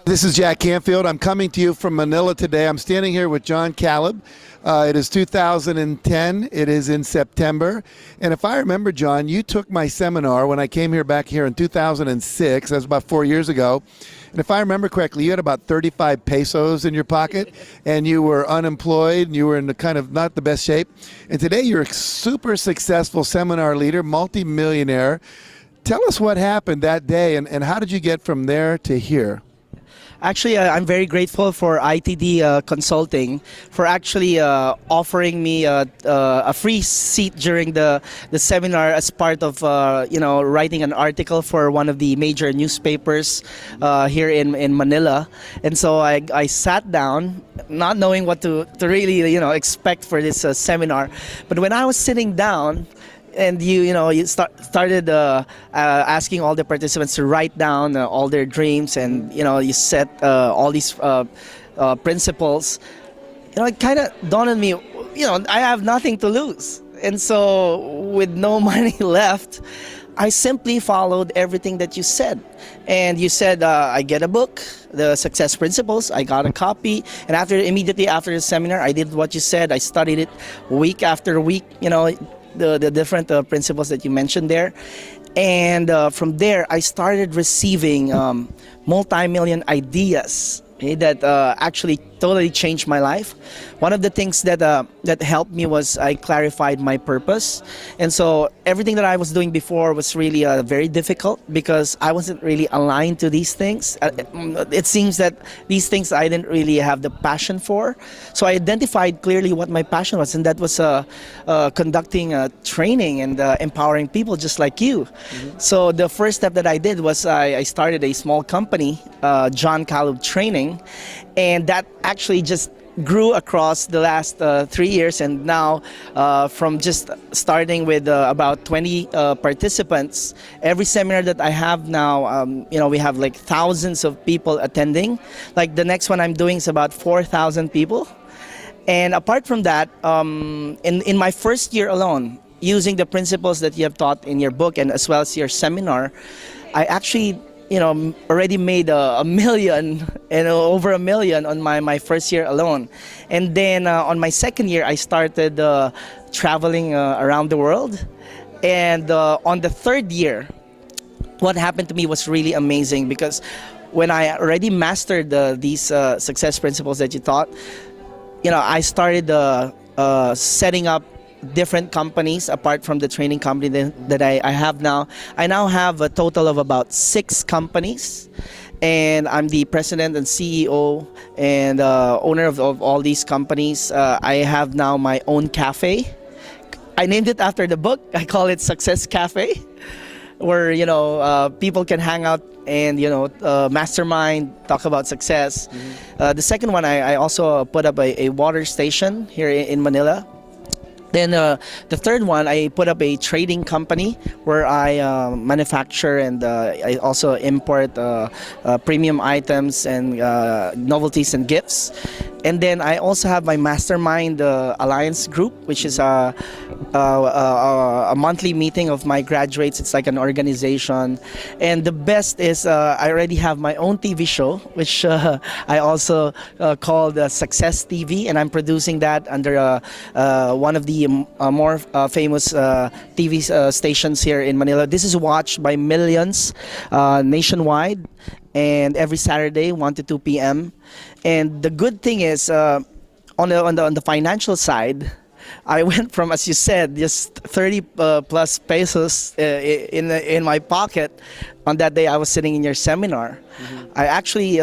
This is Jack Canfield. I'm coming to you from Manila today. I'm standing here with John Caleb. It is 2010. It is in September. And if I remember, John, you took my seminar when I came here back here in 2006. That was about 4 years ago. And if I remember correctly, you had about 35 pesos in your pocket and you were unemployed and you were in the kind of not the best shape. And today you're a super successful seminar leader, multimillionaire. Tell us what happened that day and how did you get from there to here? Actually, I'm very grateful for ITD Consulting for actually offering me a free seat during the seminar as part of writing an article for one of the major newspapers here in Manila. And so I sat down, not knowing what to really expect for this seminar. But when I was sitting down, and you started asking all the participants to write down all their dreams, and you set all these principles. It kind of dawned on me, I have nothing to lose, and so with no money left, I simply followed everything that you said. And you said, I get a book, The Success Principles. I got a copy. And immediately after the seminar, I did what you said. I studied it week after week, the different principles that you mentioned there. And from there, I started receiving multi-million ideas that actually totally changed my life. One of the things that helped me was I clarified my purpose. And so everything that I was doing before was really very difficult because I wasn't really aligned to these things. It seems that these things I didn't really have the passion for. So I identified clearly what my passion was, and that was conducting training and empowering people just like you. Mm-hmm. So the first step that I did was I started a small company, John Caleb Training, and that actually just grew across the last 3 years, and now from just starting with about 20 participants, every seminar that I have now, we have like thousands of people attending. Like the next one I'm doing is about 4,000 people. And apart from that, in my first year alone, using the principles that you have taught in your book and as well as your seminar, I actually already made a million and over $1 million on my first year alone. And then on my second year, I started traveling around the world. And on the third year, what happened to me was really amazing because when I already mastered these success principles that you taught, I started setting up different companies apart from the training company that I have now. I now have a total of about 6 companies, and I'm the president and CEO and owner of all these companies. I have now my own cafe. I named it after the book. I call it Success Cafe, where people can hang out and mastermind, talk about success. Mm-hmm. The second one, I also put up a water station here in Manila. Then the third one, I put up a trading company where I manufacture and I also import premium items and novelties and gifts. And then I also have my Mastermind Alliance group, which is a monthly meeting of my graduates. It's like an organization. And the best is I already have my own TV show, which I also call Success TV, and I'm producing that under one of the more famous TV stations here in Manila. This is watched by millions nationwide, and every Saturday 1 to 2 p.m. And the good thing is on the financial side, I went from, as you said, just 30 plus pesos in my pocket on that day I was sitting in your seminar. Mm-hmm. I actually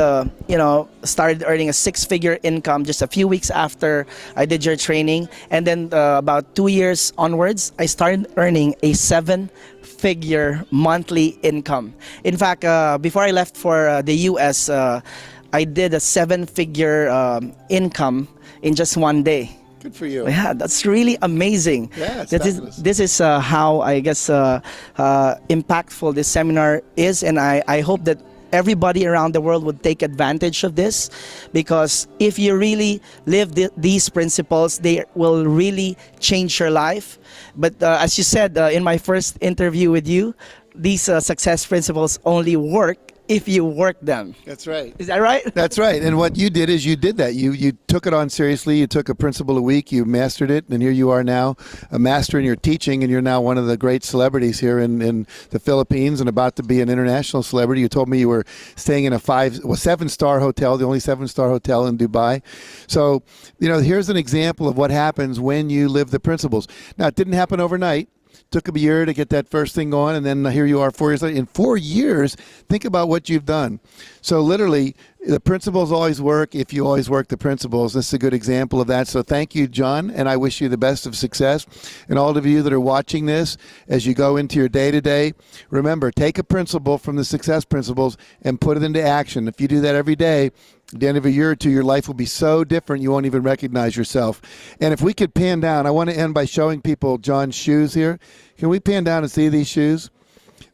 started earning a 6-figure income just a few weeks after I did your training, and then about 2 years onwards I started earning a 7-figure monthly income. In fact, before I left for the US, I did a 7-figure income in just one day. Good for you. Yeah, that's really amazing. Yeah, this is how I guess impactful this seminar is, and I hope that everybody around the world would take advantage of this, because if you really live these principles, they will really change your life. But as you said in my first interview with you, these success principles only work if you work them. That's right. Is that right? That's right. And what you did is you did that. You took it on seriously. You took a principle a week. You mastered it, and here you are now, a master in your teaching, and you're now one of the great celebrities here in the Philippines and about to be an international celebrity. You told me you were staying in a 7-star hotel, the only 7-star hotel in Dubai. So, here's an example of what happens when you live the principles. Now, it didn't happen overnight. Took a year to get that first thing going, and then here you are 4 years later. In 4 years, think about what you've done. So literally, the principles always work if you always work the principles. This is a good example of that. So thank you, John, and I wish you the best of success. And all of you that are watching this, as you go into your day-to-day, remember, take a principle from the success principles and put it into action. If you do that every day, at the end of a year or two, your life will be so different you won't even recognize yourself. And if we could pan down, I want to end by showing people John's shoes here. Can we pan down and see these shoes?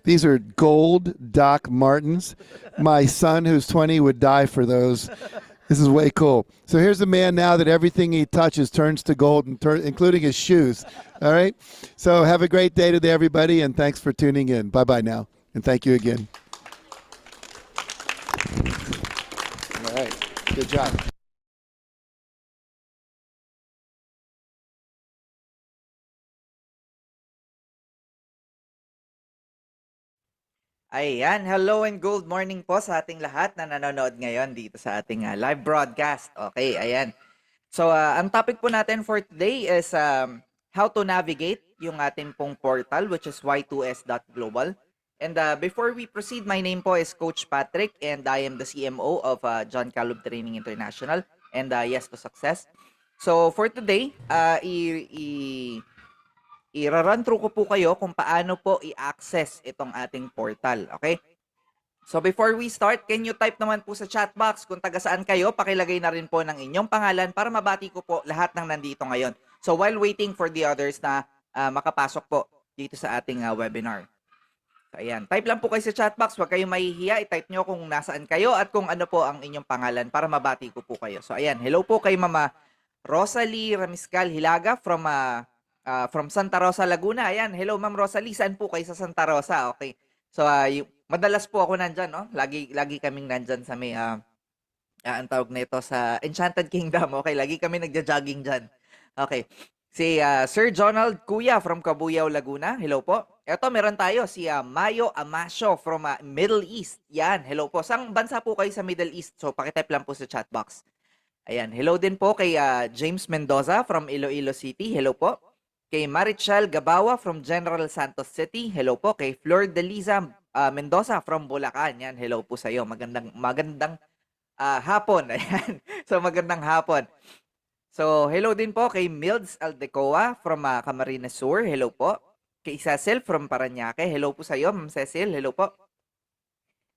These are gold Doc Martens. My son, who's 20, would die for those. This is way cool. So here's a man now that everything he touches turns to gold, including his shoes. All right? So have a great day today, everybody, and thanks for tuning in. Bye-bye now, and thank you again. All right. Good job. Ayan, hello and good morning po sa ating lahat na nanonood ngayon dito sa ating live broadcast. Okay, ayan. So, ang topic po natin for today is how to navigate yung ating pong portal, which is y2s.global. And before we proceed, my name po is Coach Patrick and I am the CMO of John Caleb Training International and Yes to Success. So, for today, i-run through ko po kayo kung paano po i-access itong ating portal. Okay? So before we start, can you type naman po sa chat box kung taga saan kayo, pakilagay na rin po ng inyong pangalan para mabati ko po lahat ng nandito ngayon. So while waiting for the others na makapasok po dito sa ating webinar. So ayan, type lang po kayo sa chat box, huwag kayong mahihiya, i-type nyo kung nasaan kayo at kung ano po ang inyong pangalan para mabati ko po kayo. So ayan, hello po kay Mama Rosalie Ramiscal Hilaga from Santa Rosa, Laguna. Ayan, hello Ma'am Rosalie, saan po kayo sa Santa Rosa? Okay. So, madalas po ako nandyan, no? Lagi kaming nandyan sa may, ang tawag nito sa Enchanted Kingdom. Okay, lagi kami nagja-jogging dyan. Okay. Si Sir Jonald Kuya from Cabuyao, Laguna. Hello po. Ito, meron tayo si Mayo Amasio from Middle East. Yan, hello po. Saan bansa po kayo sa Middle East? So, pakitype lang po sa chat box. Ayan, hello din po kay James Mendoza from Iloilo City. Hello po. Kay Marichel Gabawa from General Santos City. Hello po. Kay Flor Deliza Mendoza from Bulacan. Yan, hello po sa iyo. Magandang hapon. Ayan. So, magandang hapon. So, hello din po kay Milds Aldecoa from Camarines Sur. Hello po. Kay Cecil from Parañaque. Hello po sa iyo, Ma'am Cecil. Hello po.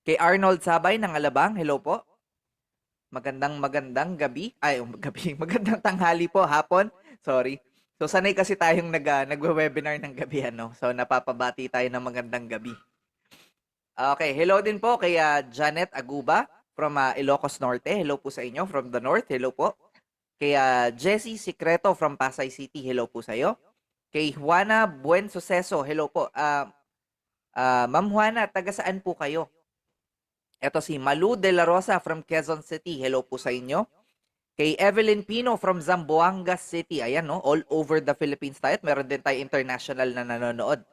Kay Arnold Sabay ng Alabang. Hello po. Magandang gabi. Gabi. Magandang tanghali po, hapon. Sorry. So, sanay kasi tayong nagwe-webinar ng gabi, ano? So, napapabati tayo ng magandang gabi. Okay, hello din po kay Janet Aguba from Ilocos Norte. Hello po sa inyo from the North. Hello po. Kay Jessie Secreto from Pasay City. Hello po sa iyo. Kay Juana Buen Suceso. Hello po. Ma'am Juana, taga saan po kayo? Ito si Malu De La Rosa from Quezon City. Hello po sa inyo. Kay Evelyn Pino from Zamboanga City. Ayan, no? All over the Philippines tayo. Meron din tayo international na nanonood.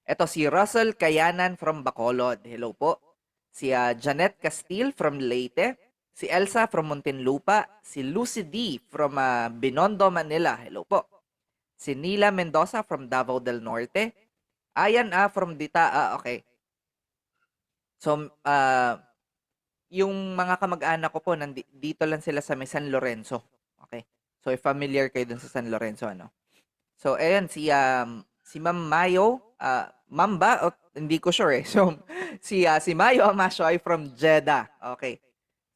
Ito si Russell Kayanan from Bacolod. Hello po. Si Janet Castile from Leyte. Si Elsa from Muntinlupa. Si Lucy D from Binondo, Manila. Hello po. Si Nila Mendoza from Davao del Norte. Ayan, from Dita. Okay. So, yung mga kamag-anak ko po, dito lang sila sa may San Lorenzo. Okay? So, familiar kayo dun sa San Lorenzo, ano? So, ayan, si Ma'am Mayo, Ma'am ba? Hindi ko sure eh. So, si Mayo Amasio ay from Jeddah. Okay.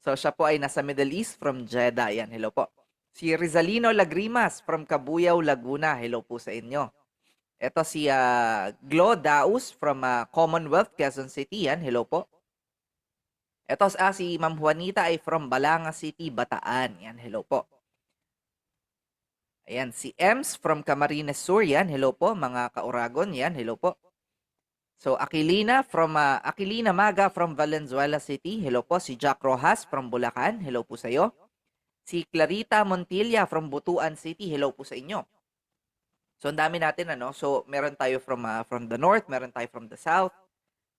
So, siya po ay nasa Middle East from Jeddah. Ayan, hello po. Si Rizalino Lagrimas from Cabuyao, Laguna. Hello po sa inyo. Ito si Glo Daus from Commonwealth, Quezon City. Yan, hello po. Ito si Ma'am Juanita ay from Balanga City, Bataan. Yan, hello po. Ayan, si Ems from Camarines Sur. Yan, hello po. Mga Kauragon, yan, hello po. So Aquilina Maga from Valenzuela City. Hello po. Si Jack Rojas from Bulacan. Hello po sa iyo. Si Clarita Montilla from Butuan City. Hello po sa inyo. So ang dami natin ano. So meron tayo from the north, meron tayo from the south.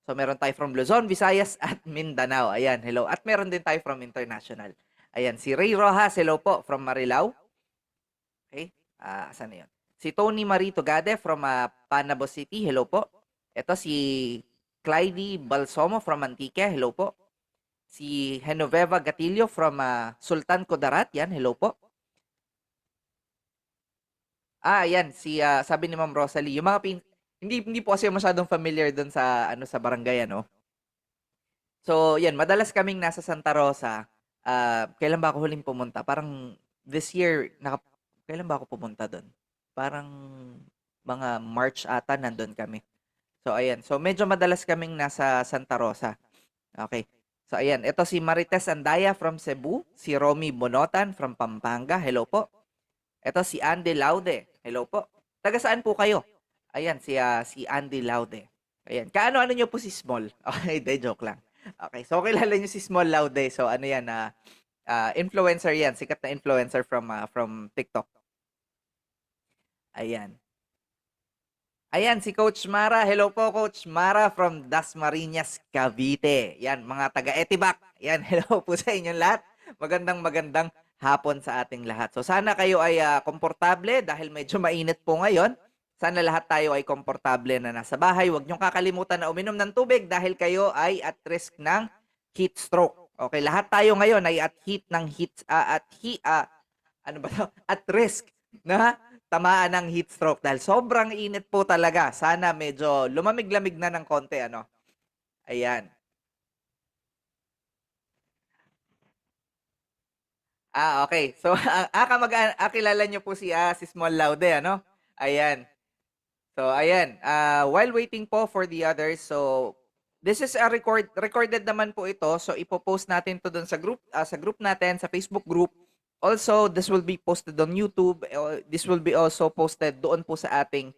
So meron tayo from Luzon, Visayas at Mindanao. Ayan, hello. At meron din tayo from international. Ayan, si Ray Rojas, hello po from Marilao. Okay? Asan na 'yon? Si Tony Marito Gade from Panabo City. Hello po. Ito si Clyde Balsomo from Antique. Hello po. Si Genoveva Gatillo from Sultan Kudarat. Yan. Hello po. Yan. Sabi ni Ma'am Rosalie, yung mga hindi po kasi masyadong familiar doon sa sa barangay ano. So, yan, madalas kaming nasa Santa Rosa. Kailan ba ako huling pumunta? Parang this year kailan ba ako pumunta doon? Parang mga March ata nandun kami. So, ayan. So, medyo madalas kaming nasa Santa Rosa. Okay. So, ayan. Ito si Marites Andaya from Cebu. Si Romy Bonotan from Pampanga. Hello po. Ito si Andy Laude. Hello po. Taga saan po kayo? Ayan, si Andy Laude. Ayan. Kaano-ano nyo po si Small? Okay, de joke lang. Okay. So, kilala nyo si Small Laude. So, ano yan? Influencer yan. Sikat na influencer from TikTok. Ayan. Ayan, si Coach Mara. Hello po, Coach Mara from Dasmariñas, Cavite. Yan, mga taga-Etibac. Yan, hello po sa inyong lahat. Magandang hapon sa ating lahat. So, sana kayo ay komportable dahil medyo mainit po ngayon. Sana lahat tayo ay komportable na nasa bahay. Huwag niyong kakalimutan na uminom ng tubig dahil kayo ay at risk ng heat stroke. Okay, lahat tayo ngayon ay at risk na tamaan ng heat stroke dahil sobrang init po talaga. Sana medyo lumamig-lamig na ng konti, ano. Ayan. Okay. So, kilala niyo po si Small Laude, ano? Ayan. So, ayan. While waiting po for the others, so, this is a recorded naman po ito. So, ipopost natin to dun sa group natin, sa Facebook group. Also, this will be posted on YouTube. This will be also posted doon po sa ating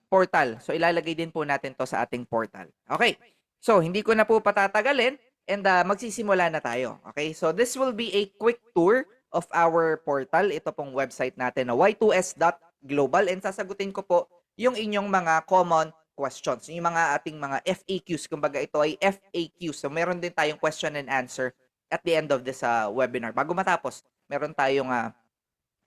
portal. So, ilalagay din po natin to sa ating portal. Okay. So, hindi ko na po patatagalin and magsisimula na tayo. Okay. So, this will be a quick tour of our portal. Ito pong website natin na y2s.global and sasagutin ko po yung inyong mga common questions. Yung mga ating mga FAQs. Kumbaga, ito ay FAQs. So, meron din tayong question and answer at the end of this webinar. Bago matapos, meron tayong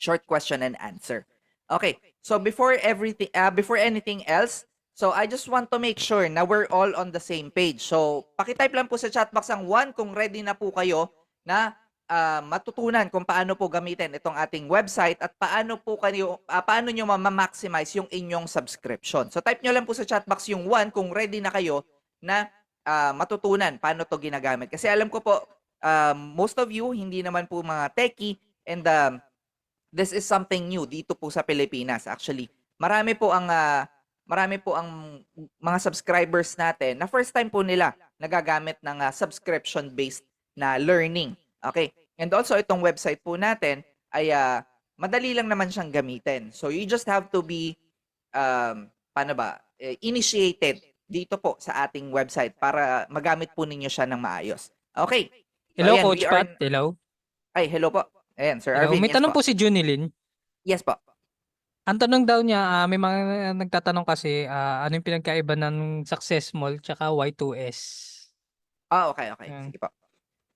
short question and answer. Okay, so before anything else, so I just want to make sure na we're all on the same page. So, pakitype lang po sa chat box ang 1 kung ready na po kayo na matutunan kung paano po gamitin itong ating website at paano nyo ma-maximize yung inyong subscription. So, type nyo lang po sa chat box yung 1 kung ready na kayo na matutunan paano to ginagamit. Kasi alam ko po, most of you, hindi naman po mga techie and this is something new dito po sa Pilipinas. Actually, marami po ang mga subscribers natin na first time po nila nagagamit ng subscription-based na learning. Okay? And also, itong website po natin ay madali lang naman siyang gamitin. So, you just have to be initiated dito po sa ating website para magamit po ninyo siya ng maayos. Okay. Hello, Ayan, Coach Pat. Hello. Ay, hello po. Ayan, Sir Hello. Arvin. May Yes tanong po. po si Junilyn. Yes po. Ang tanong daw niya, may mga nagtatanong kasi, ano yung pinagkaiba ng Success Mall tsaka Y2S? Okay. Sige po.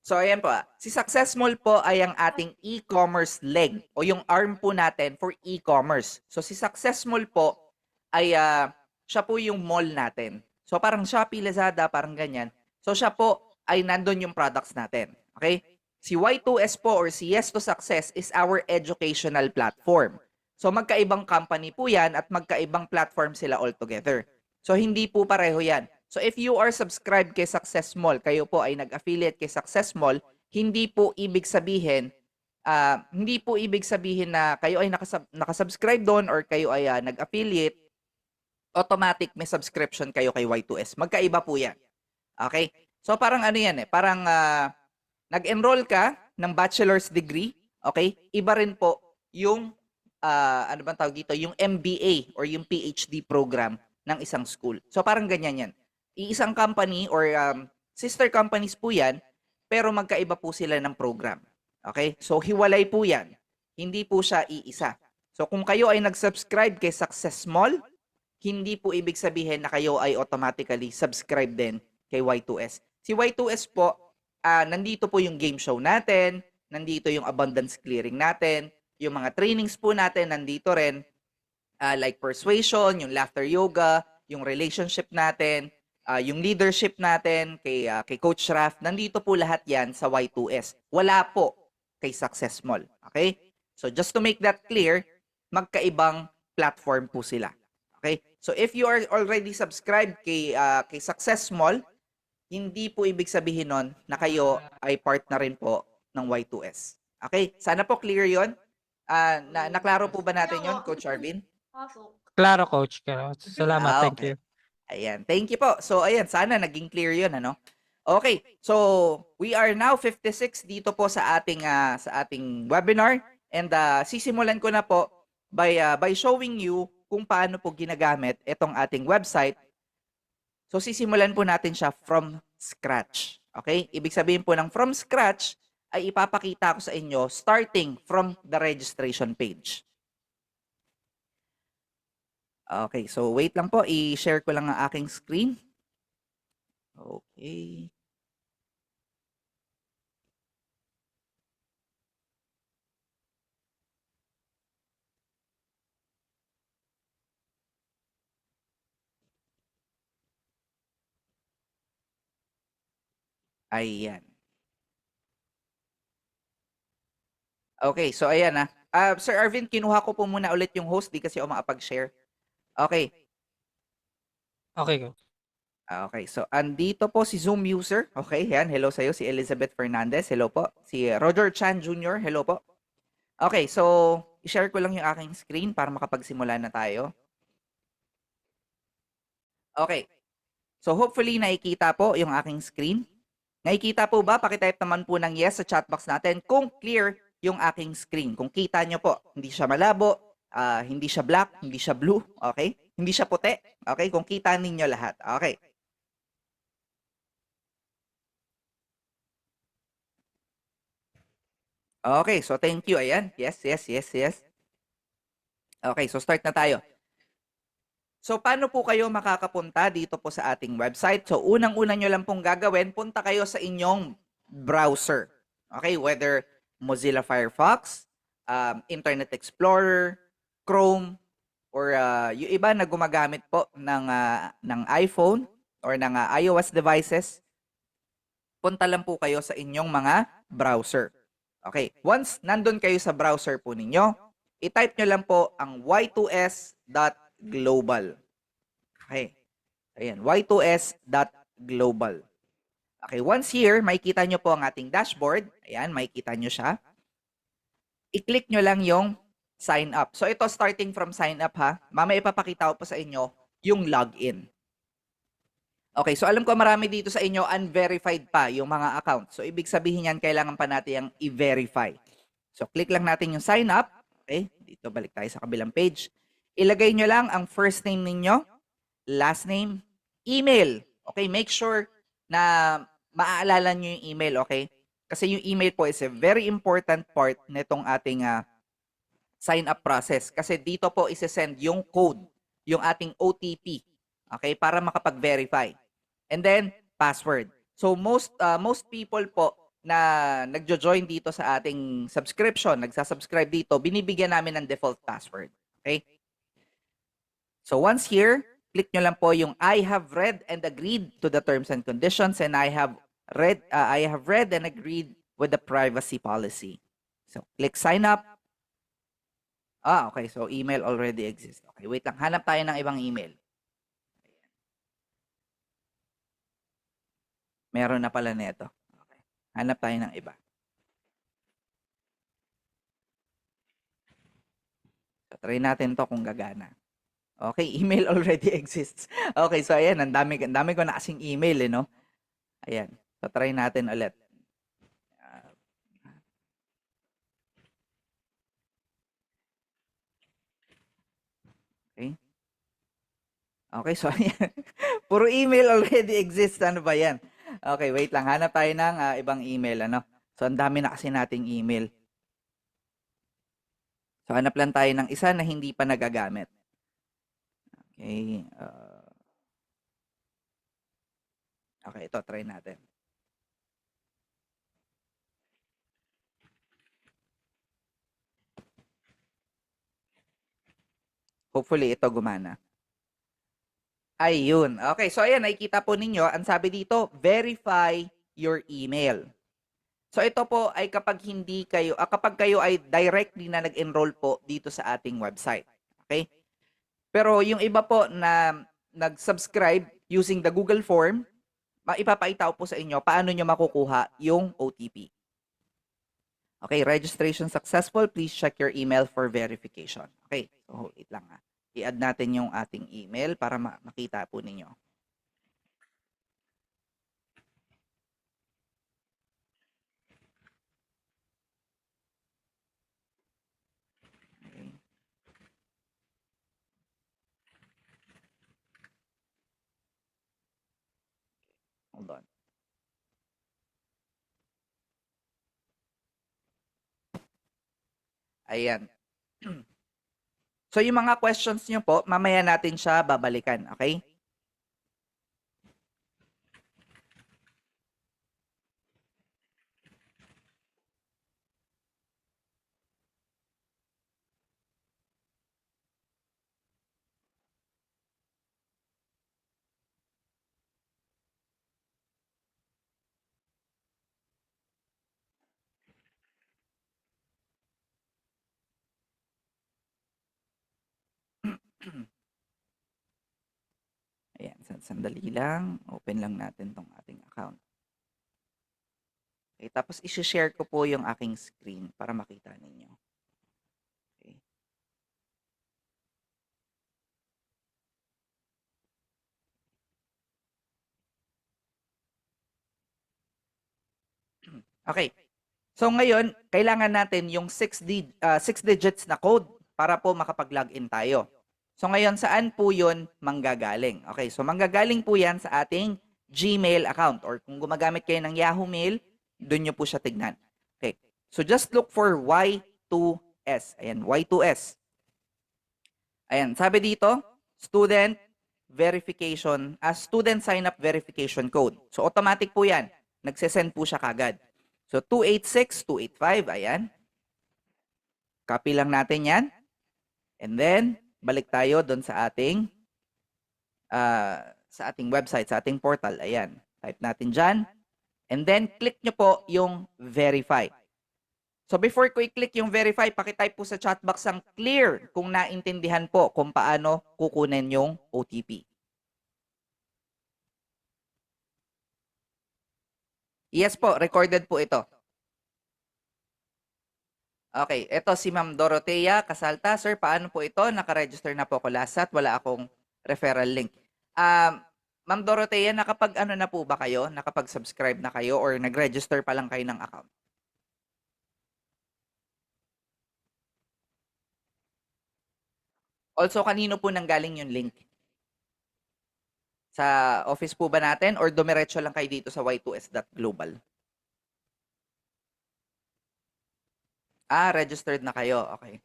So, ayan po. Si Success Mall po ay ang ating e-commerce leg o yung arm po natin for e-commerce. So, si Success Mall po ay siya po yung mall natin. So, parang Shopee, Lazada, parang ganyan. So, siya po ay nandun yung products natin. Okay? Si Y2S po or si Yes to Success is our educational platform. So magkaibang company po yan at magkaibang platform sila altogether. So hindi po pareho yan. So if you are subscribed kay Success Mall, kayo po ay nag-affiliate kay Success Mall, hindi po ibig sabihin na kayo ay nakasubscribe doon or kayo ay nag-affiliate, automatic may subscription kayo kay Y2S. Magkaiba po yan. Okay? So parang ano yan parang nag-enroll ka ng bachelor's degree, okay? Iba rin po yung ano bang tawag dito, yung MBA or yung PhD program ng isang school. So parang ganyan yan. Iisang company or sister companies po yan, pero magkaiba po sila ng program. Okay? So hiwalay po yan. Hindi po siya iisa. So kung kayo ay nag-subscribe kay Success Mall, hindi po ibig sabihin na kayo ay automatically subscribe din kay Y2S. Si Y2S po, nandito po yung game show natin, nandito yung abundance clearing natin, yung mga trainings po natin nandito rin, like persuasion, yung laughter yoga, yung relationship natin, yung leadership natin kay Coach Raf, nandito po lahat yan sa Y2S. Wala po kay Success Mall. Okay? So just to make that clear, magkaibang platform po sila. Okay? So if you are already subscribed kay Success Mall, hindi po ibig sabihin nun na kayo ay part na rin po ng Y2S. Okay? Sana po clear yon. Naklaro po ba natin yon, Coach Arvin? Klaro, Coach. Klaro. Salamat. Thank Okay. you. Ayan. Thank you po. So, ayan. Sana naging clear yun, ano? Okay. So, we are now 56 dito po sa ating webinar. And sisimulan ko na po by showing you kung paano po ginagamit itong ating website. So, sisimulan po natin siya from scratch. Okay? Ibig sabihin po ng from scratch ay ipapakita ko sa inyo starting from the registration page. Okay, so wait lang po, i-share ko lang ang aking screen. Okay. Ayan. Okay, so ayan na. Sir Arvin, kinuha ko po muna ulit yung host, di kasi ako makapag-share. Okay. Okay, Coach. Okay, so andito po si Zoom user. Okay, yan. Hello sa'yo, si Elizabeth Fernandez. Hello po. Si Roger Chan Jr. Hello po. Okay, so i-share ko lang yung aking screen para makapagsimula na tayo. Okay. So hopefully nakikita po yung aking screen. Nakikita po ba? Pakitype naman po ng yes sa chat box natin kung clear yung aking screen. Kung kita nyo po, hindi siya malabo, hindi siya black, hindi siya blue, okay? Hindi siya puti, okay? Kung kita ninyo lahat, okay? Okay, so thank you. Ayan. Yes, yes, yes, yes. Okay, so start na tayo. So, paano po kayo makakapunta dito po sa ating website? So, unang-una nyo lang pong gagawin, punta kayo sa inyong browser. Okay, whether Mozilla Firefox, Internet Explorer, Chrome, or yung iba na gumagamit po ng iPhone or ng iOS devices, punta lang po kayo sa inyong mga browser. Okay, once nandun kayo sa browser po ninyo, i-type nyo lang po ang y2s.global. Okay, ayan, y2s.global. Okay, once here, makikita nyo po ang ating dashboard. Ayan, makikita nyo siya. I-click nyo lang yung sign up. So ito starting from sign up ha. Mamaya ipapakita ko po sa inyo yung login. Okay, so alam ko marami dito sa inyo unverified pa yung mga account. So ibig sabihin yan, kailangan pa natin yung i-verify. So click lang natin yung sign up. Okay, dito balik tayo sa kabilang page. Ilagay nyo lang ang first name ninyo, last name, email. Okay, make sure na maaalala nyo yung email, okay? Kasi yung email po is a very important part nitong ating sign up process. Kasi dito po isi-send yung code, yung ating OTP, okay, para makapag-verify. And then, password. So most people po na nagjo-join dito sa ating subscription, nagsasubscribe dito, binibigyan namin ng default password. Okay? So once here, click nyo lang po yung I have read and agreed to the terms and conditions, and I have read and agreed with the privacy policy. So click sign up. Okay. So email already exists. Okay, wait lang. Hanap tayo ng ibang email. Meron na pala nito. Okay. Hanap tayo ng iba. So try natin to kung gagana. Okay, email already exists. Okay, so ayan, ang dami ko na kasing email, no? Ayan. So try natin ulit. Okay. Okay, so ayan. Puro email already exists. Ano ba yan? Okay, wait lang. Hanap tayo ng ibang email. Ano? So, ang dami na kasi nating email. So, hanap lang tayo ng isa na hindi pa nagagamit. Okay. Okay, ito. Try natin. Hopefully, ito gumana. Ayun. Okay, so ayan, nakikita po ninyo, ang sabi dito, verify your email. So ito po ay kapag kayo ay directly na nag-enroll po dito sa ating website. Okay? Pero yung iba po na nag-subscribe using the Google form, ipapakita ko po sa inyo paano nyo makukuha yung OTP. Okay, registration successful. Please check your email for verification. Okay, so wait lang ha. I-add natin yung ating email para makita po ninyo. Okay. Hold on. Ayan. So yung mga questions nyo po, mamaya natin siya babalikan. Okay? Ayan, sandali lang. Open lang natin tong ating account. Okay, tapos isi-share ko po yung aking screen para makita ninyo. Okay. Okay. So ngayon, kailangan natin yung 6 digits na code para po makapag-login tayo. So ngayon, saan po yun manggagaling? Okay, so manggagaling po yan sa ating Gmail account or kung gumagamit kayo ng Yahoo Mail, doon nyo po siya tignan. Okay, so just look for Y2S. Ayan, Y2S. Ayan, sabi dito, student verification, student sign up verification code. So automatic po yan. Nagsesend po siya kagad. So 286285, ayan. Copy lang natin yan. And then, balik tayo doon sa ating website, sa ating portal. Ayan. Type natin dyan. And then, click nyo po yung verify. So before ko i-click yung verify, pakitype po sa chat box ang clear kung naintindihan po kung paano kukunin yung OTP. Yes po, recorded po ito. Okay, ito si Ma'am Dorotea Casalta. Sir, paano po ito? Naka-register na po ako last at wala akong referral link. Ma'am Dorotea, nakapag-ano na po ba kayo? Nakapag-subscribe na kayo or nag-register pa lang kayo ng account? Also, kanino po nanggaling yung link? Sa office po ba natin or dumiretso lang kayo dito sa y2s.global? Registered na kayo. Okay.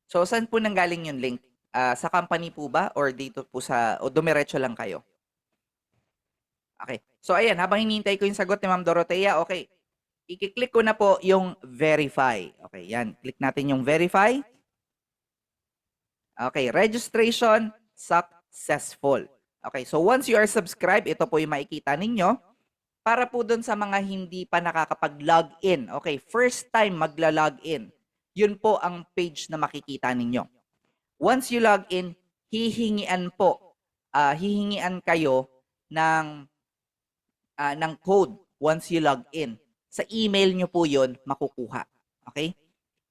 So, saan po nanggaling yung link? Sa company po ba or dito po o dumiretso lang kayo? Okay. So, ayan, habang hinihintay ko yung sagot ni Ma'am Dorotea, okay. I-click ko na po yung verify. Okay, yan. Click natin yung verify. Okay, registration successful. Okay, so once you are subscribed, ito po yung makikita ninyo. Para po dun sa mga hindi pa nakakapag-login. Okay, first time magla-login. Yun po ang page na makikita ninyo. Once you log in, hihingian kayo ng code once you log in. Sa email nyo po yun makukuha. Okay?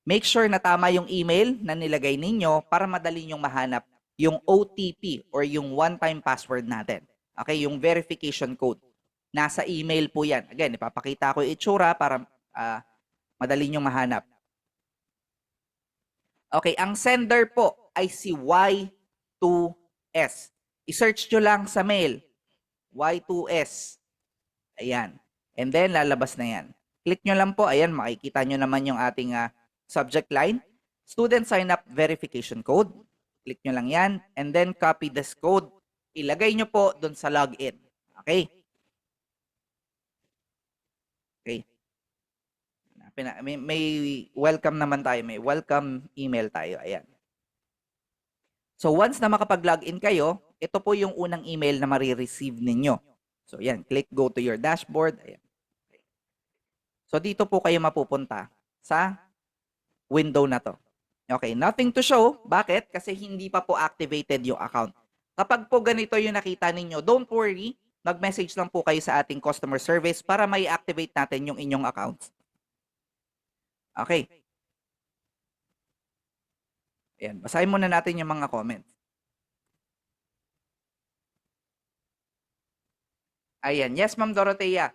Make sure na tama yung email na nilagay ninyo para madali nyong mahanap yung OTP or yung one-time password natin. Okay, yung verification code. Nasa email po yan. Again, ipapakita ko yung itsura para madali nyong mahanap. Okay, ang sender po ay si Y2S. I-search nyo lang sa mail, Y2S. Ayan. And then, lalabas na yan. Click nyo lang po. Ayan, makikita nyo naman yung ating subject line. Student sign up verification code. Click nyo lang yan. And then, copy this code. Ilagay nyo po dun sa login. Okay? Okay. May welcome naman tayo. May welcome email tayo. Ayan. So, once na makapag-login kayo, ito po yung unang email na marireceive ninyo. So, yan. Click go to your dashboard. Ayan. So, dito po kayo mapupunta sa window na to. Okay, nothing to show. Bakit? Kasi hindi pa po activated yung account. Kapag po ganito yung nakita ninyo, don't worry. Mag-message lang po kayo sa ating customer service para may activate natin yung inyong accounts. Okay. Ayan, basahin muna natin yung mga comments. Ayan, yes, Ma'am Dorothea.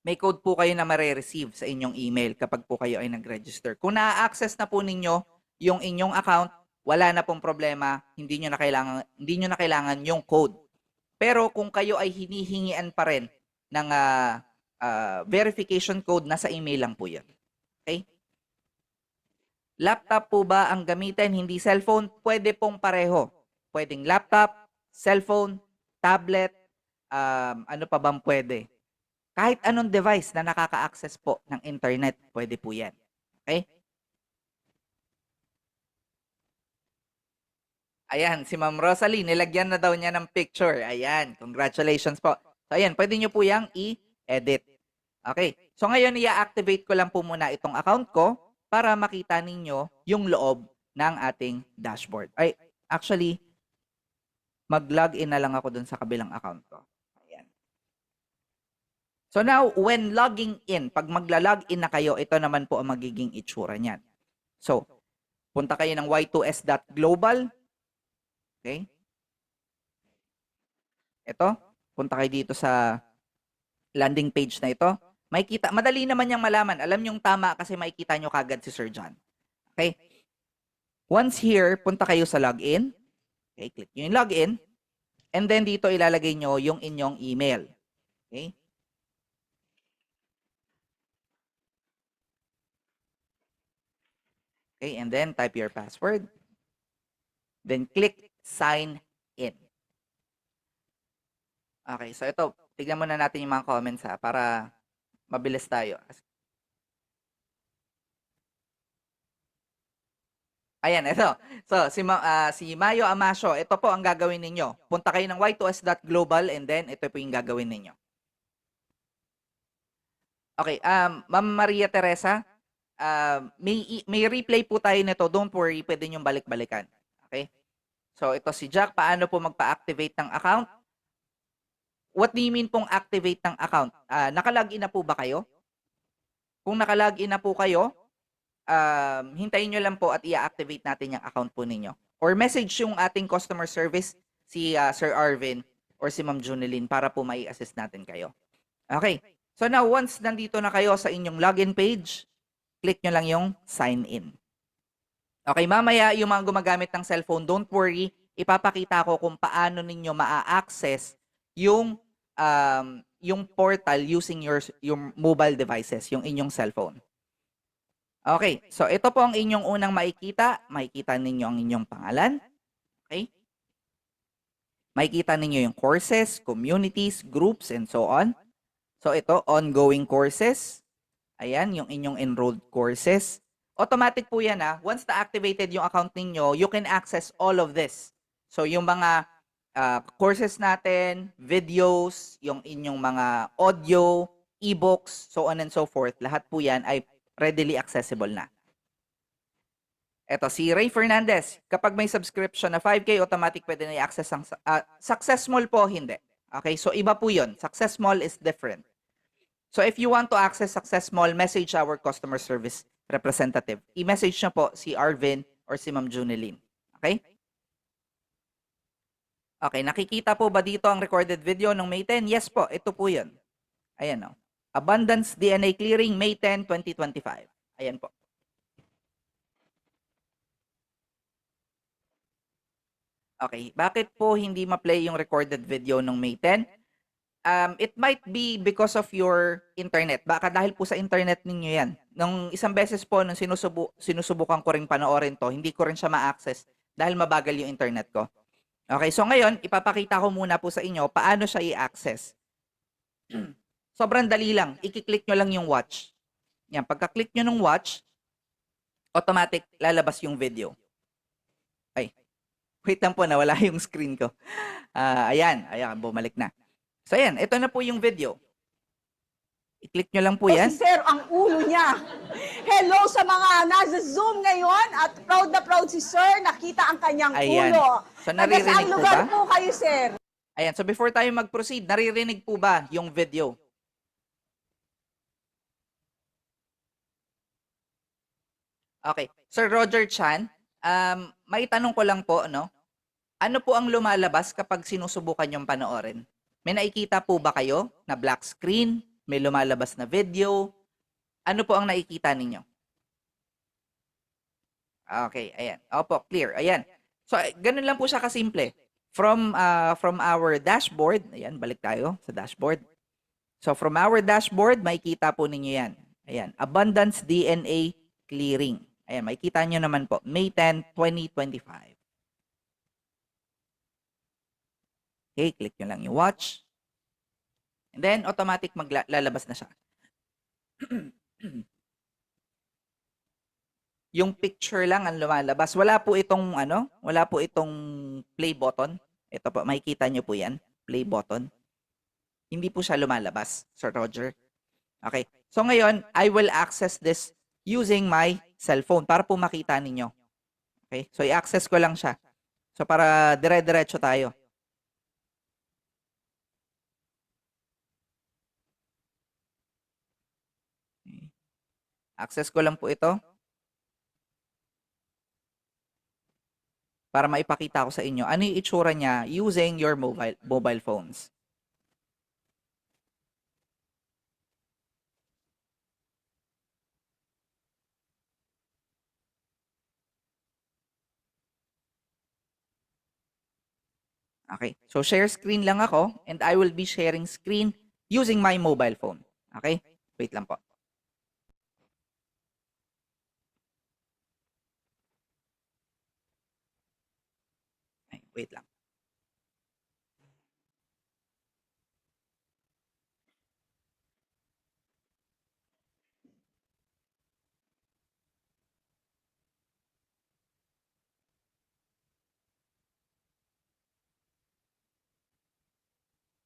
May code po kayo na mare-receive sa inyong email kapag po kayo ay nag-register. Kung na-access na po ninyo yung inyong account, wala na pong problema, hindi nyo na kailangan yung code. Pero kung kayo ay hinihingian pa rin ng verification code, nasa email lang po yan. Okay? Laptop po ba ang gamitin, hindi cellphone? Pwede pong pareho. Pwedeng laptop, cellphone, tablet, ano pa bang pwede? Kahit anong device na nakaka-access po ng internet, pwede po yan. Okay? Ayan, si Ma'am Rosalie, nilagyan na daw niya ng picture. Ayan, congratulations po. So ayan, pwede nyo po yang i-edit. Okay, so ngayon i-activate ko lang po muna itong account ko para makita ninyo yung loob ng ating dashboard. Ay, actually, mag-login na lang ako dun sa kabilang account ko. Ayan. So now, when logging in, pag magla-login na kayo, ito naman po ang magiging itsura niyan. So, punta kayo ng y2s.global. Okay? Ito, punta kayo dito sa landing page na ito. Makikita, madali naman niyang malaman. Alam niyong tama kasi makikita niyo kagad si Sir John. Okay? Once here, punta kayo sa login. Okay, click niyo yung login. And then dito ilalagay niyo yung inyong email. Okay? Okay, and then type your password. Then click sign in. Okay, so ito, tignan muna natin yung mga comments para mabilis tayo. Ayan, ito. So, si Mayo Amasio, ito po ang gagawin ninyo. Punta kayo ng y2s.global and then ito po yung gagawin ninyo. Okay, Ma'am Maria Teresa, may replay po tayo nito. Don't worry, pwede nyo balik-balikan. Okay? So, ito si Jack. Paano po magpa-activate ng account? What do you mean pong activate ng account? Nakalagin na po ba kayo? Kung nakalagin na po kayo, hintayin nyo lang po at i-activate natin yung account po ninyo. Or message yung ating customer service, si Sir Arvin or si Ma'am Junilyn para po mai-assist natin kayo. Okay. So now, once nandito na kayo sa inyong login page, click nyo lang yung sign in. Okay, mamaya yung mga gumagamit ng cellphone, don't worry, ipapakita ko kung paano ninyo maa-access yung portal using your mobile devices, yung inyong cellphone. Okay, so ito po ang inyong unang makikita. Makikita ninyo ang inyong pangalan. Okay? Makikita ninyo yung courses, communities, groups, and so on. So ito, ongoing courses. Ayan, yung inyong enrolled courses. Automatic po yan Once na-activated yung account ninyo, you can access all of this. So yung mga courses natin, videos, yung inyong mga audio, e-books, so on and so forth, lahat po yan ay readily accessible na. Eto, si Ray Fernandez, kapag may subscription na 5K, automatic pwede na i-access ang Successmall po, hindi. Okay, so iba po yun. Successmall is different. So if you want to access Successmall, message our customer service representative. I-message nyo po si Arvin or si Ma'am Junilyn. Okay? Okay, nakikita po ba dito ang recorded video ng May 10? Yes po, ito po yun. Ayan o. Abundance DNA Clearing, May 10, 2025. Ayan po. Okay, bakit po hindi ma-play yung recorded video nung May 10? It might be because of your internet. Baka dahil po sa internet ninyo yan. Nung isang beses po, nung sinusubukan ko rin panoorin to, hindi ko rin siya ma-access dahil mabagal yung internet ko. Okay, so ngayon, ipapakita ko muna po sa inyo paano siya i-access. Sobrang dali lang. I-click nyo lang yung watch. Yan, pagka-click nyo ng watch, automatic lalabas yung video. Ay, wait lang po, nawala yung screen ko. Ayan, bumalik na. So ayan, ito na po yung video. I-click nyo lang po yan. Si Sir, ang ulo niya. Hello sa mga nasa Zoom ngayon at proud na proud si Sir. Nakita ang kanyang Ayan. ulo. So, Taga naririnig saang po lugar ba? po kayo, Sir? Ayan, so before tayo mag-proceed, naririnig po ba yung video? Okay. Sir Roger Chan, may tanong ko lang po, no? Ano po ang lumalabas kapag sinusubukan yung panoorin? May nakikita po ba kayo na black screen? May lumalabas na video? Ano po ang nakikita ninyo? Okay, ayan. Opo, clear. Ayan. So, ganun lang po siya kasimple. From our dashboard, ayan, balik tayo sa dashboard. So, from our dashboard, makikita po ninyo yan. Ayan, Abundance DNA Clearing. Ayan, makikita nyo naman po. May 10, 2025. Okay, click nyo lang yung watch. And then, automatic maglalabas na siya. Yung picture lang ang lumalabas. Wala po itong, wala po itong play button. Ito po, makikita nyo po yan. Play button. Hindi po siya lumalabas, Sir Roger. Okay. So, ngayon, I will access this using my cellphone para po makita ninyo. Okay. So, i-access ko lang siya. So, para dire-diretso tayo. Access ko lang po ito para maipakita ko sa inyo ano yung itsura niya using your mobile phones. Okay. So share screen lang ako and I will be sharing screen using my mobile phone. Okay? Wait lang po. Wait lang.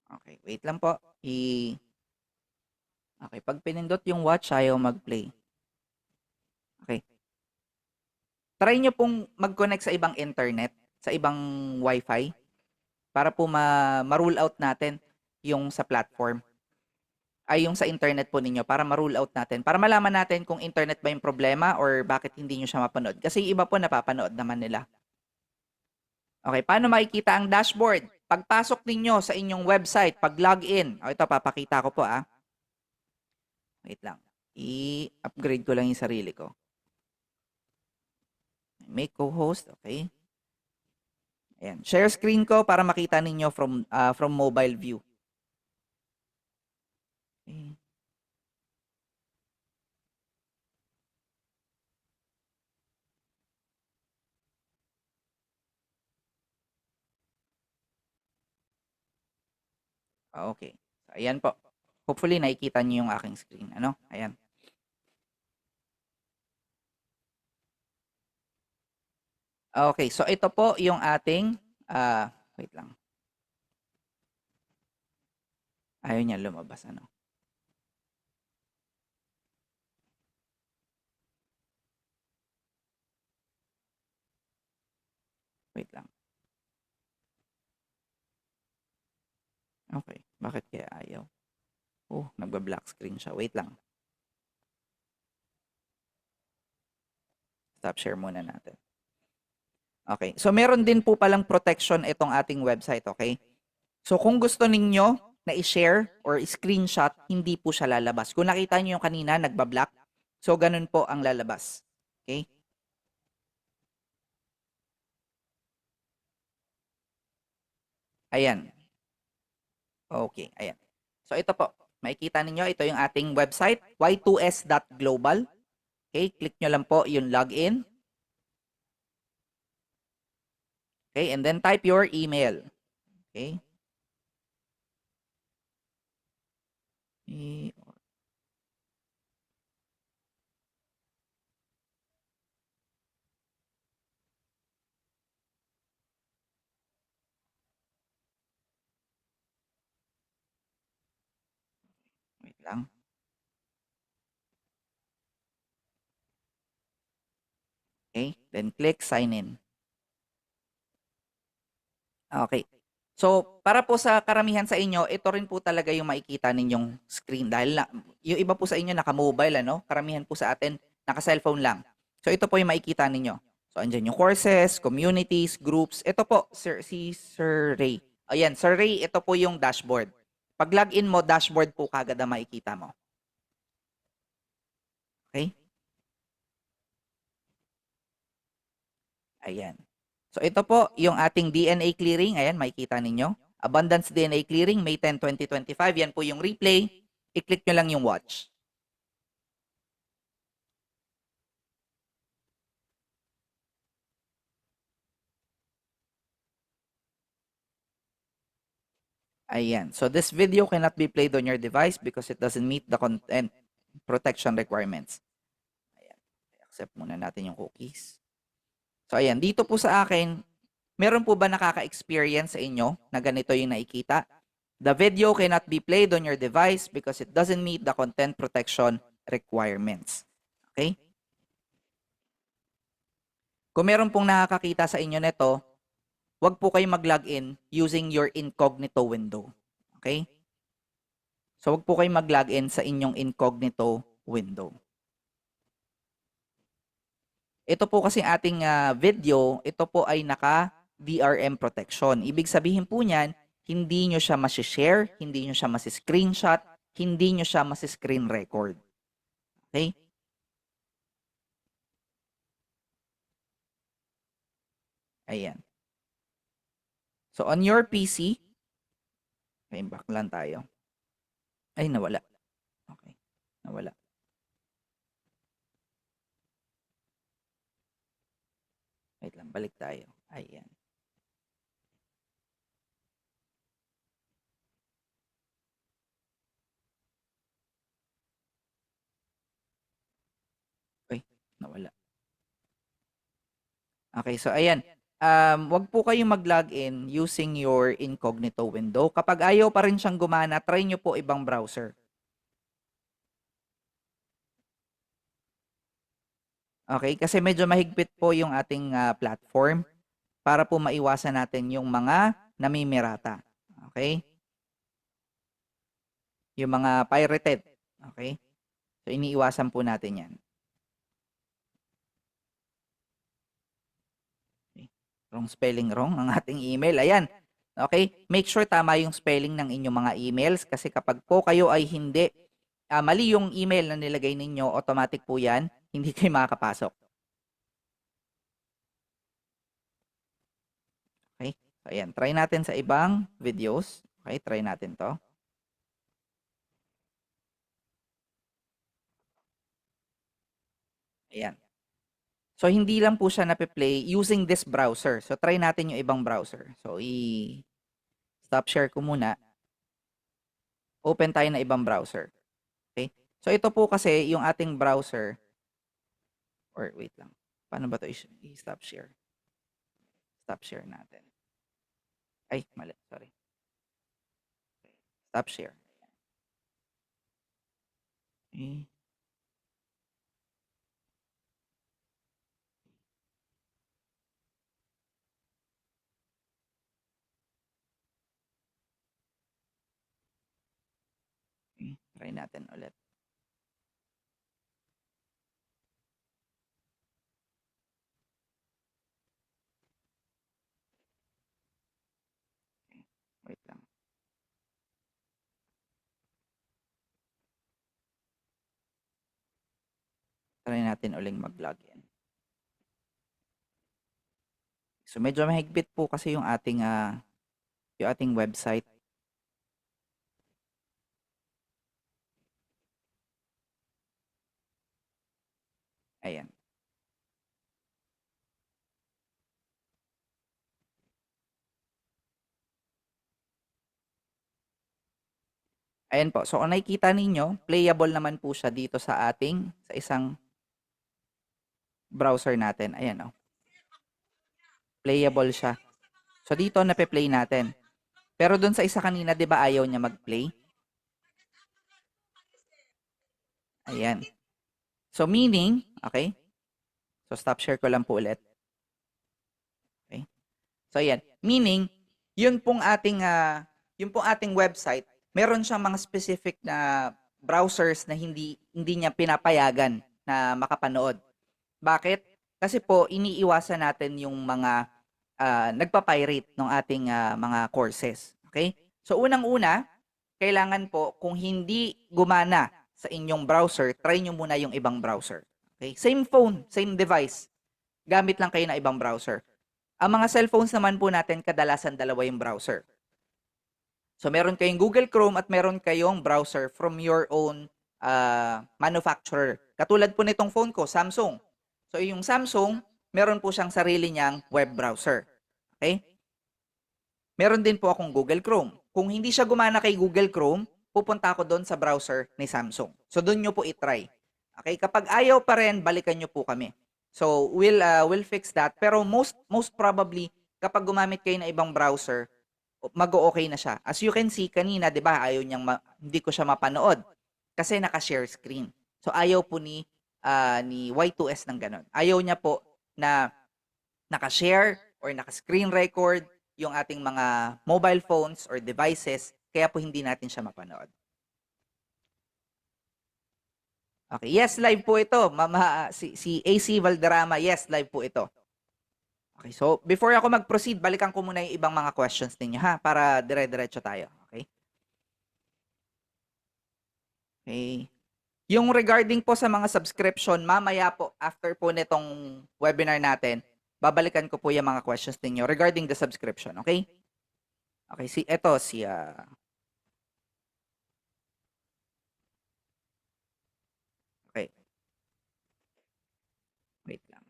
Okay, wait lang po. Okay, pag pinindot yung watch, ayaw mag-play. Okay. Try nyo pong mag-connect sa ibang internet, sa ibang Wi-Fi, para po ma-rule out natin yung sa platform. Ay, yung sa internet po ninyo, para ma-rule out natin. Para malaman natin kung internet ba yung problema or bakit hindi nyo siya mapanood. Kasi iba po napapanood naman nila. Okay, paano makikita ang dashboard? Pagpasok ninyo sa inyong website, pag login, ito papakita ko po Wait lang. I-upgrade ko lang yung sarili ko. Make co-host, okay. Ayan, share screen ko para makita ninyo from mobile view. Okay. Okay. So, ayan po. Hopefully, nakikita niyo yung aking screen. Ayan. Okay. So, ito po yung ating, wait lang. Ayaw niya lumabas, Wait lang. Okay. Bakit kaya ayaw? Oh, nagba-black screen siya. Wait lang. Stop share muna natin. Okay. So, meron din po palang protection itong ating website, okay? So, kung gusto ninyo na i-share or i-screenshot, hindi po siya lalabas. Kung nakita niyo yung kanina, nagba-black. So, ganun po ang lalabas. Okay? Ayan. Okay, ayan. So ito po, makikita ninyo, ito yung ating website, y2s.global. Okay, click nyo lang po yung login. Okay, and then type your email. Okay. Wait lang. Okay, then click sign in. Okay. So, para po sa karamihan sa inyo, ito rin po talaga yung makikita ninyong screen dahil yung iba po sa inyo naka-mobile ano, karamihan po sa atin naka-cellphone lang. So, ito po yung makikita ninyo. So, andyan yung courses, communities, groups. Ito po, si Sir Ray. Ayan, Sir Ray, ito po yung dashboard. Pag login mo, dashboard po kagad ang makikita mo. Okay? Ayan. So ito po yung ating DNA clearing. Ayan, makikita ninyo. Abundance DNA clearing, May 10, 2025. Yan po yung replay. I-click nyo lang yung watch. Ayan. So this video cannot be played on your device because it doesn't meet the content protection requirements. Ayan. Accept muna natin yung cookies. So ayan, dito po sa akin, meron po ba nakaka-experience sa inyo na ganito yung nakikita? The video cannot be played on your device because it doesn't meet the content protection requirements. Okay? Kung meron pong nakakakita sa inyo nito, huwag po kayo mag-login using your incognito window. Okay? So, huwag po kayo mag-login sa inyong incognito window. Ito po kasi ating video, ito po ay naka-DRM protection. Ibig sabihin po niyan, hindi nyo siya masishare, hindi nyo siya masiscreenshot, hindi nyo siya masiscreen record. Okay? Ayan. So, on your PC, okay, back lang tayo. Ay, nawala. Okay, nawala. Wait lang, balik tayo. Ayan. Ay, nawala. Okay, so ayan. Wag po kayong mag-login using your incognito window. Kapag ayaw pa rin siyang gumana, try nyo po ibang browser. Okay, kasi medyo mahigpit po yung ating platform para po maiwasan natin yung mga namimirata. Okay? Yung mga pirated. Okay? So, iniiwasan po natin yan. Okay. Wrong spelling wrong ang ating email. Ayan. Okay? Make sure tama yung spelling ng inyong mga emails kasi kapag po kayo ay hindi, mali yung email na nilagay ninyo, automatic po yan, hindi kayo makakapasok. Okay? So, ayan. Try natin sa ibang videos. Okay? Try natin to. Ayan. So, hindi lang po siya nape-play using this browser. So, try natin yung ibang browser. So, i-stop share ko muna. Open tayo na ibang browser. Okay? So, ito po kasi yung ating browser. Or, wait lang. Paano ba ito i-stop share? Stop share natin. Ay, mali. Sorry. Stop share. Okay. Okay. Try natin ulit. Okay. Wait lang. Try natin uling mag-login. So, medyo mahigpit po kasi yung ating yung ating website. Ayan. Ayan po. So, kung nakikita ninyo, playable naman po siya dito sa isang browser natin. Ayan, oh. Playable siya. So, dito nape-play natin. Pero dun sa isa kanina, di ba ayaw niya mag-play? Ayan. So, meaning, okay? So, stop share ko lang po ulit. Okay? So, ayan. Meaning, yun pong ating website, meron siyang mga specific na browsers na hindi niya pinapayagan na makapanood. Bakit? Kasi po, iniiwasan natin yung mga nagpa-pirate ng ating mga courses. Okay? So, unang-una, kailangan po, kung hindi gumana sa inyong browser, try nyo muna yung ibang browser. Okay? Same phone, same device. Gamit lang kayo ng ibang browser. Ang mga cellphones naman po natin, kadalasan dalawa yung browser. So, meron kayong Google Chrome at meron kayong browser from your own manufacturer. Katulad po nitong phone ko, Samsung. So, yung Samsung, meron po siyang sarili niyang web browser. Okay? Meron din po akong Google Chrome. Kung hindi siya gumana kay Google Chrome, pupunta ako doon sa browser ni Samsung. So, doon nyo po itry. Okay? Kapag ayaw pa rin, balikan nyo po kami. So, we'll fix that. Pero most probably, kapag gumamit kayo ng ibang browser, mag-o-okay na siya. As you can see, kanina, di ba, hindi ko siya mapanood kasi naka-share screen. So, ayaw po ni Y2S ng ganun. Ayaw niya po na naka-share or naka-screen record yung ating mga mobile phones or devices, kaya po hindi natin siya mapanood. Okay, yes, live po ito. Si AC Valderrama, yes, live po ito. Okay, so before ako mag-proceed, balikan ko muna yung ibang mga questions ninyo ha, para dire-diretso tayo. Okay? Okay. Yung regarding po sa mga subscription, mamaya po, after po nitong webinar natin, babalikan ko po yung mga questions ninyo regarding the subscription, okay? Okay, okay. Wait lang.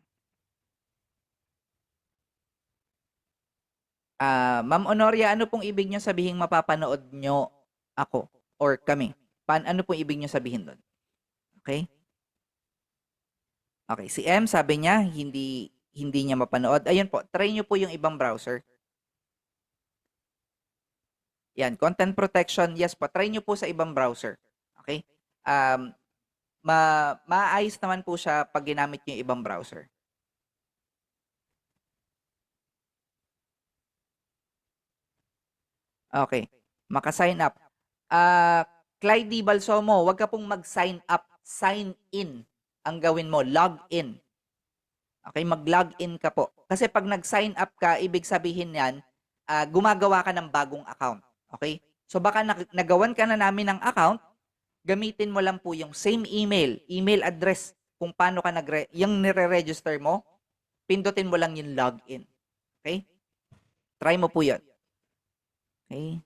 Ma'am Honoria, ano pong ibig nyo sabihin mapapanood nyo ako or kami? Ano pong ibig nyo sabihin doon? Okay? Okay, si M sabi niya hindi niya mapanood. Ayun po, try nyo po yung ibang browser. Yan, content protection, yes po, try nyo po sa ibang browser. Okay? Maayos naman po siya pag ginamit nyo yung ibang browser. Okay. Maka-sign up. Clyde D. Balsomo, wag ka pong mag-sign up. Sign in ang gawin mo. Log in. Okay, mag-log in ka po. Kasi pag nag-sign up ka, ibig sabihin yan, gumagawa ka ng bagong account. Okay? So baka nagawan ka na namin ng account, gamitin mo lang po yung same email address kung paano ka yung nire-register mo, pindutin mo lang yung login. Okay? Try mo po yun. Okay?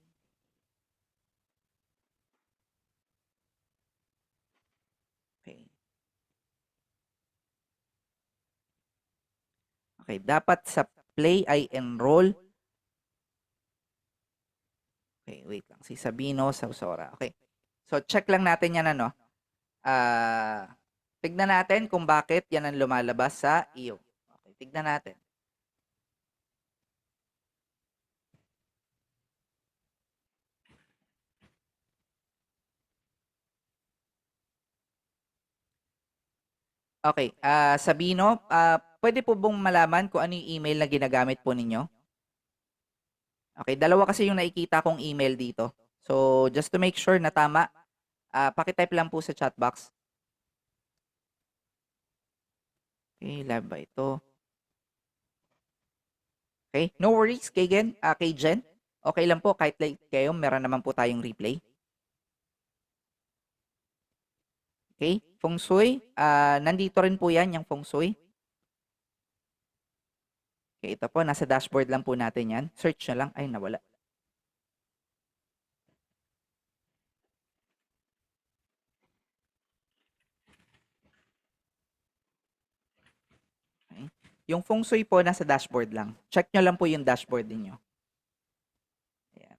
Okay. Okay, dapat sa play ay enroll. Okay, wait lang. Si Sabino Sausora. Okay. So, check lang natin yan, ano. Tignan natin kung bakit yan ang lumalabas sa iyo. Okay, tignan natin. Okay, Sabino, pwede po bang malaman kung ano yung email na ginagamit po ninyo? Okay, dalawa kasi yung nakikita kong email dito. So, just to make sure na tama, pakitype lang po sa chat box. Okay, live ba ito? Okay, no worries kay Jen. Okay lang po, kahit late kayo, meron naman po tayong replay. Okay, Feng Shui, nandito rin po yan, yung Feng Shui. Okay, ito po, nasa dashboard lang po natin yan. Search na lang, ay nawala. Yung feng shui po nasa dashboard lang. Check nyo lang po yung dashboard niyo. Ayan.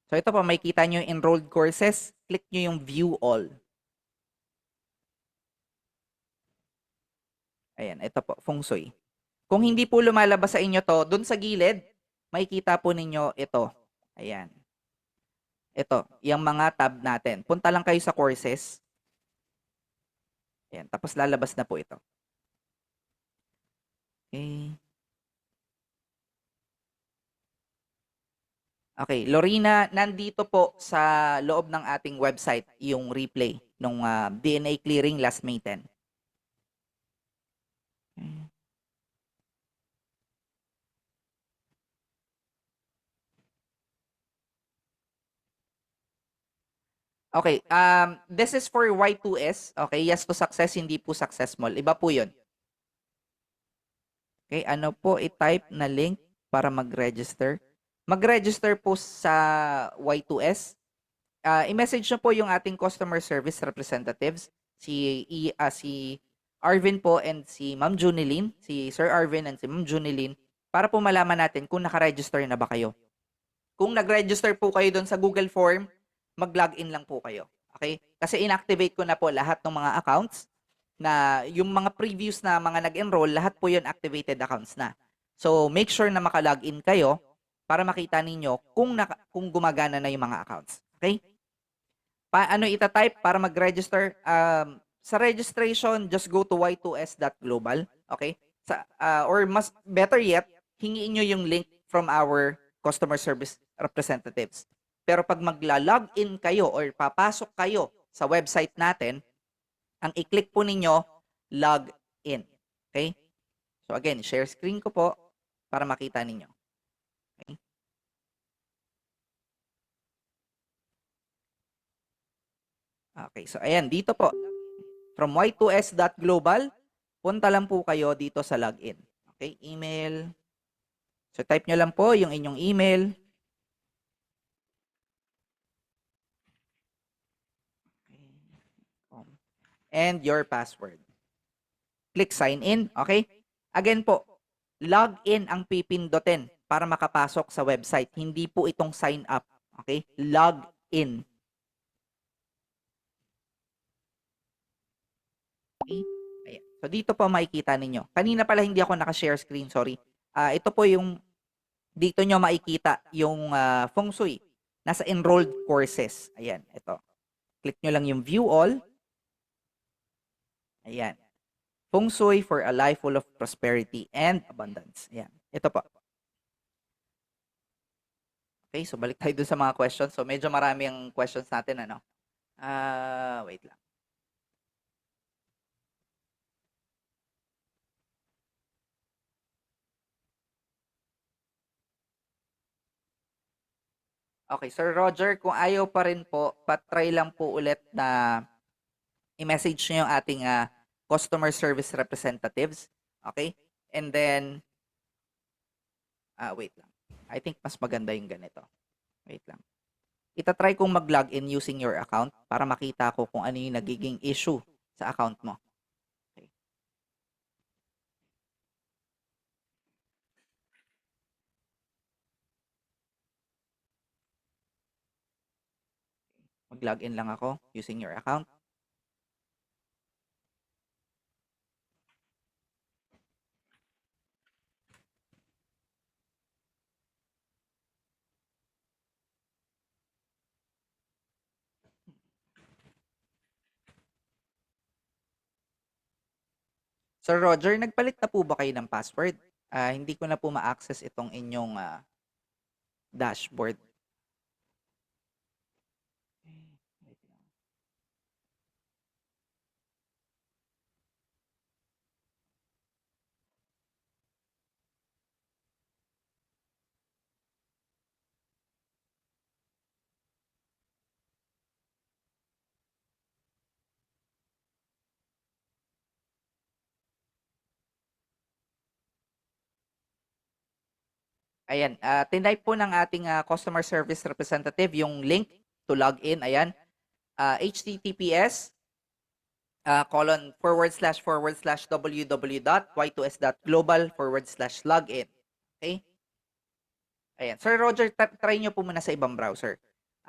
So ito po, makikita nyo yung enrolled courses. Click nyo yung view all. Ayan, ito po, feng shui. Kung hindi po lumalabas sa inyo to, dun sa gilid, makikita po ninyo ito. Ayan. Ito, yung mga tab natin. Punta lang kayo sa courses. Ayan, tapos lalabas na po ito. Okay. Okay, Lorena, nandito po sa loob ng ating website yung replay ng DNA clearing last May 10. Okay, this is for Y2S. Okay, yes to success, hindi po successful. Iba po yun. Okay, ano po i-type na link para mag-register? Mag-register po sa Y2S. I-message nyo po yung ating customer service representatives, si Arvin po and si Ma'am Junilyn, si Sir Arvin and si Ma'am Junilyn, para po malaman natin kung naka-register na ba kayo. Kung nag-register po kayo doon sa Google Form, mag-login lang po kayo. Okay? Kasi inactivate ko na po lahat ng mga accounts na yung mga previous na mga nag-enroll, lahat po yun activated accounts na. So, make sure na maka-login kayo para makita ninyo kung gumagana na yung mga accounts. Okay? Paano ita-type para mag-register? Sa registration, just go to y2s.global. Okay? Or mas better yet, hingiin nyo yung link from our customer service representatives. Pero pag magla-login kayo or papasok kayo sa website natin, ang i-click po ninyo, log in. Okay? So again, share screen ko po para makita ninyo. Okay? Okay, so ayan, dito po. From y2s.global, punta lang po kayo dito sa login. Okay, email. So type nyo lang po yung inyong email. And your password. Click sign in, okay? Again po, log in ang pipindutin para makapasok sa website. Hindi po itong sign up, okay? Log in. Okay? Ayan. So dito po makikita ninyo. Kanina pala hindi ako naka-share screen, sorry. Ito po yung dito nyo makikita yung feng shui. Nasa enrolled courses. Ayan, ito. Click nyo lang yung view all. Ayan. Feng Shui for a life full of prosperity and abundance. Ayan. Ito po. Okay, so balik tayo dun sa mga questions. So medyo marami ang questions natin, ano? Wait lang. Okay, Sir Roger, kung ayaw pa rin po, patry lang po ulit na i-message nyo yung ating customer service representatives. Okay? And then, wait lang. I think mas maganda yung ganito. Wait lang. Itatry kong mag-login using your account para makita ko kung ano yung nagiging issue sa account mo. Okay. Mag-login lang ako using your account. Sir Roger, nagpalit na po ba kayo ng password? Hindi ko na po ma-access itong inyong dashboard. Ayan, tinype po ng ating customer service representative yung link to log in. Ayan, https colon //www.y2s.global/login. Okay? Ayan. Sir Roger, try nyo po muna sa ibang browser.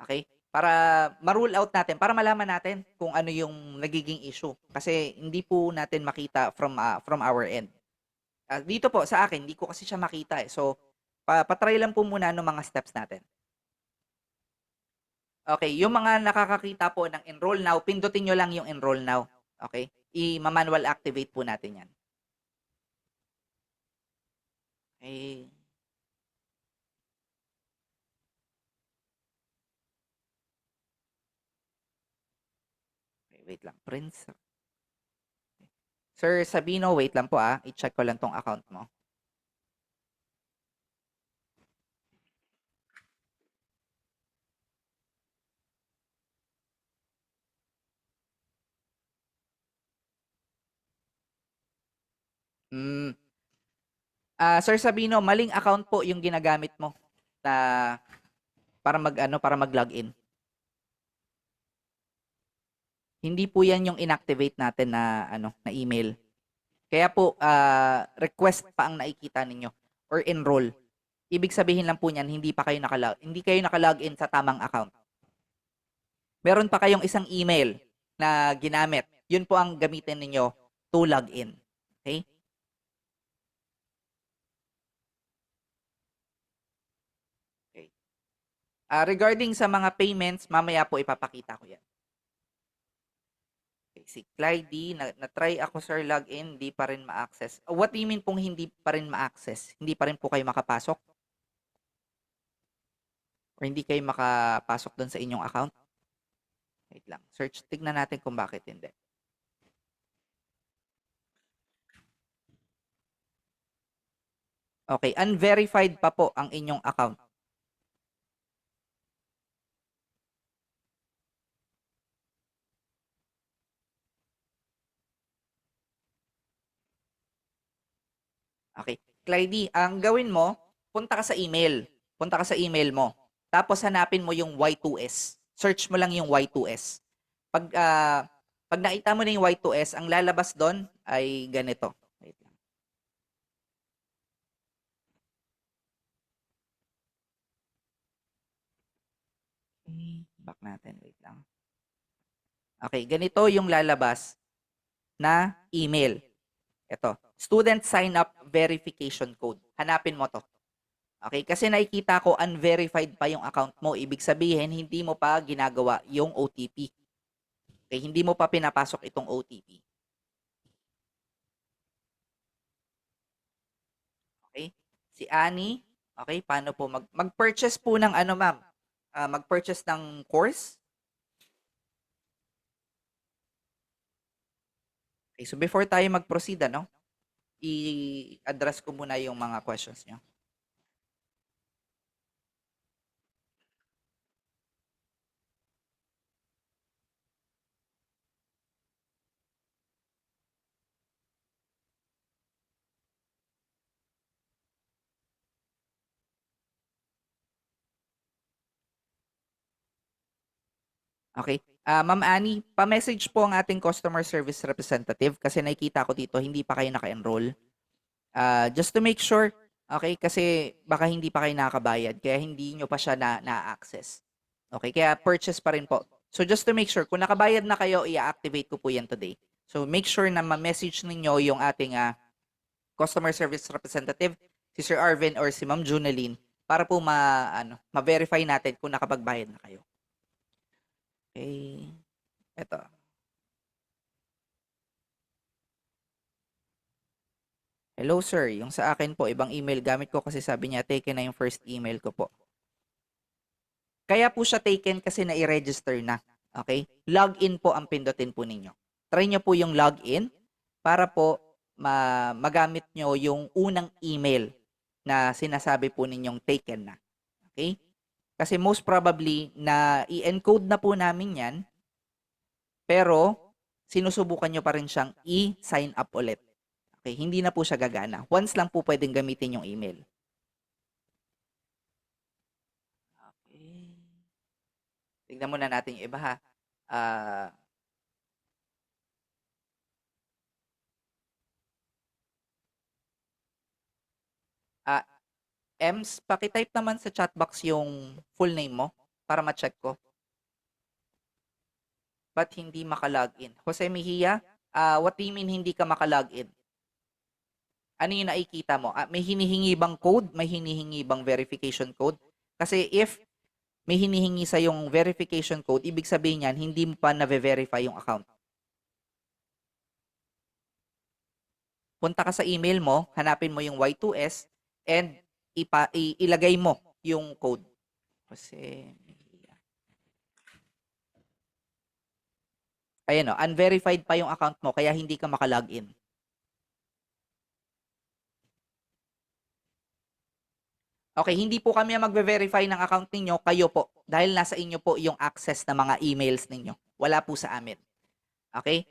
Okay? Para ma-rule out natin, para malaman natin kung ano yung nagiging issue. Kasi hindi po natin makita from our end. Dito po sa akin, hindi ko kasi siya makita eh. So, patry lang po muna ng mga steps natin. Okay, yung mga nakakakita po ng enroll now, pindutin nyo lang yung enroll now. Okay? I-manual activate po natin yan. Okay. Okay, wait lang. Prince. Sir Sabino, wait lang po I-check ko lang tong account mo. Sir Sabino, maling account po yung ginagamit mo na para mag-login. Hindi po 'yan yung inactivate natin na email. Kaya po request pa ang nakikita ninyo or enroll. Ibig sabihin lang po niyan hindi kayo nakalogin sa tamang account. Meron pa kayong isang email na ginamit. Yun po ang gamitin ninyo to log in. Okay? Okay. Regarding sa mga payments, mamaya po ipapakita ko yan. Okay, si Clyde, na-try ako sir login, hindi pa rin ma-access. What do you mean pong hindi pa rin ma-access? Hindi pa rin po kayo makapasok? Or hindi kayo makapasok doon sa inyong account? Wait lang. Search, tignan natin kung bakit hindi. Okay, unverified pa po ang inyong account. Okay. Clyde, ang gawin mo, punta ka sa email. Punta ka sa email mo. Tapos hanapin mo yung Y2S. Search mo lang yung Y2S. Pag nakita mo na yung Y2S, ang lalabas doon ay ganito. Wait lang. Okay, back natin. Wait lang. Okay, ganito yung lalabas na email. Ito, student sign up verification code. Hanapin mo to. Okay, kasi nakikita ko unverified pa yung account mo. Ibig sabihin, hindi mo pa ginagawa yung OTP. Okay, hindi mo pa pinapasok itong OTP. Okay? Si Annie, okay, paano po mag-purchase po ng ano, ma'am? Mag-purchase ng course? Okay, so before tayo mag-proceed, i-address ko muna yung mga questions nyo. Okay. Ma'am Annie, pa-message po ang ating customer service representative kasi nakikita ko dito hindi pa kayo naka-enroll. Just to make sure, okay, kasi baka hindi pa kayo nakakabayad kaya hindi nyo pa siya na-access. Okay, kaya purchase pa rin po. So just to make sure, kung nakabayad na kayo, i-activate ko po yan today. So make sure na ma-message ninyo yung ating customer service representative, si Sir Arvin or si Ma'am Junaline, para po ma-verify natin kung nakapagbayad na kayo. Okay. Ito. Hello sir, yung sa akin po, ibang email gamit ko kasi sabi niya taken na yung first email ko po. Kaya po siya taken kasi na-i-register na. Okay? Login po ang pindutin po ninyo. Try nyo po yung login para po magamit nyo yung unang email na sinasabi po ninyong taken na. Okay? Kasi most probably na i-encode na po namin yan, pero sinusubukan nyo pa rin siyang i-sign up ulit. Okay, hindi na po siya gagana. Once lang po pwedeng gamitin yung email. Okay. Tignan muna natin yung iba ha. Ah, Ems, paki-type naman sa chat box yung full name mo para ma-check ko. Ba't hindi maka-login? Jose Mejia, what do you mean hindi ka maka-login? Ano yung nakikita mo? May hinihingi bang code? May hinihingi bang verification code? Kasi if may hinihingi sa yung verification code, ibig sabihin yan, hindi mo pa na-verify yung account. Punta ka sa email mo, hanapin mo yung Y2S, and ilagay mo yung code. Kasi, ayan o, unverified pa yung account mo, kaya hindi ka maka-login. Okay, hindi po kami ang magve-verify ng account ninyo, kayo po. Dahil nasa inyo po yung access na mga emails ninyo. Wala po sa amin. Okay?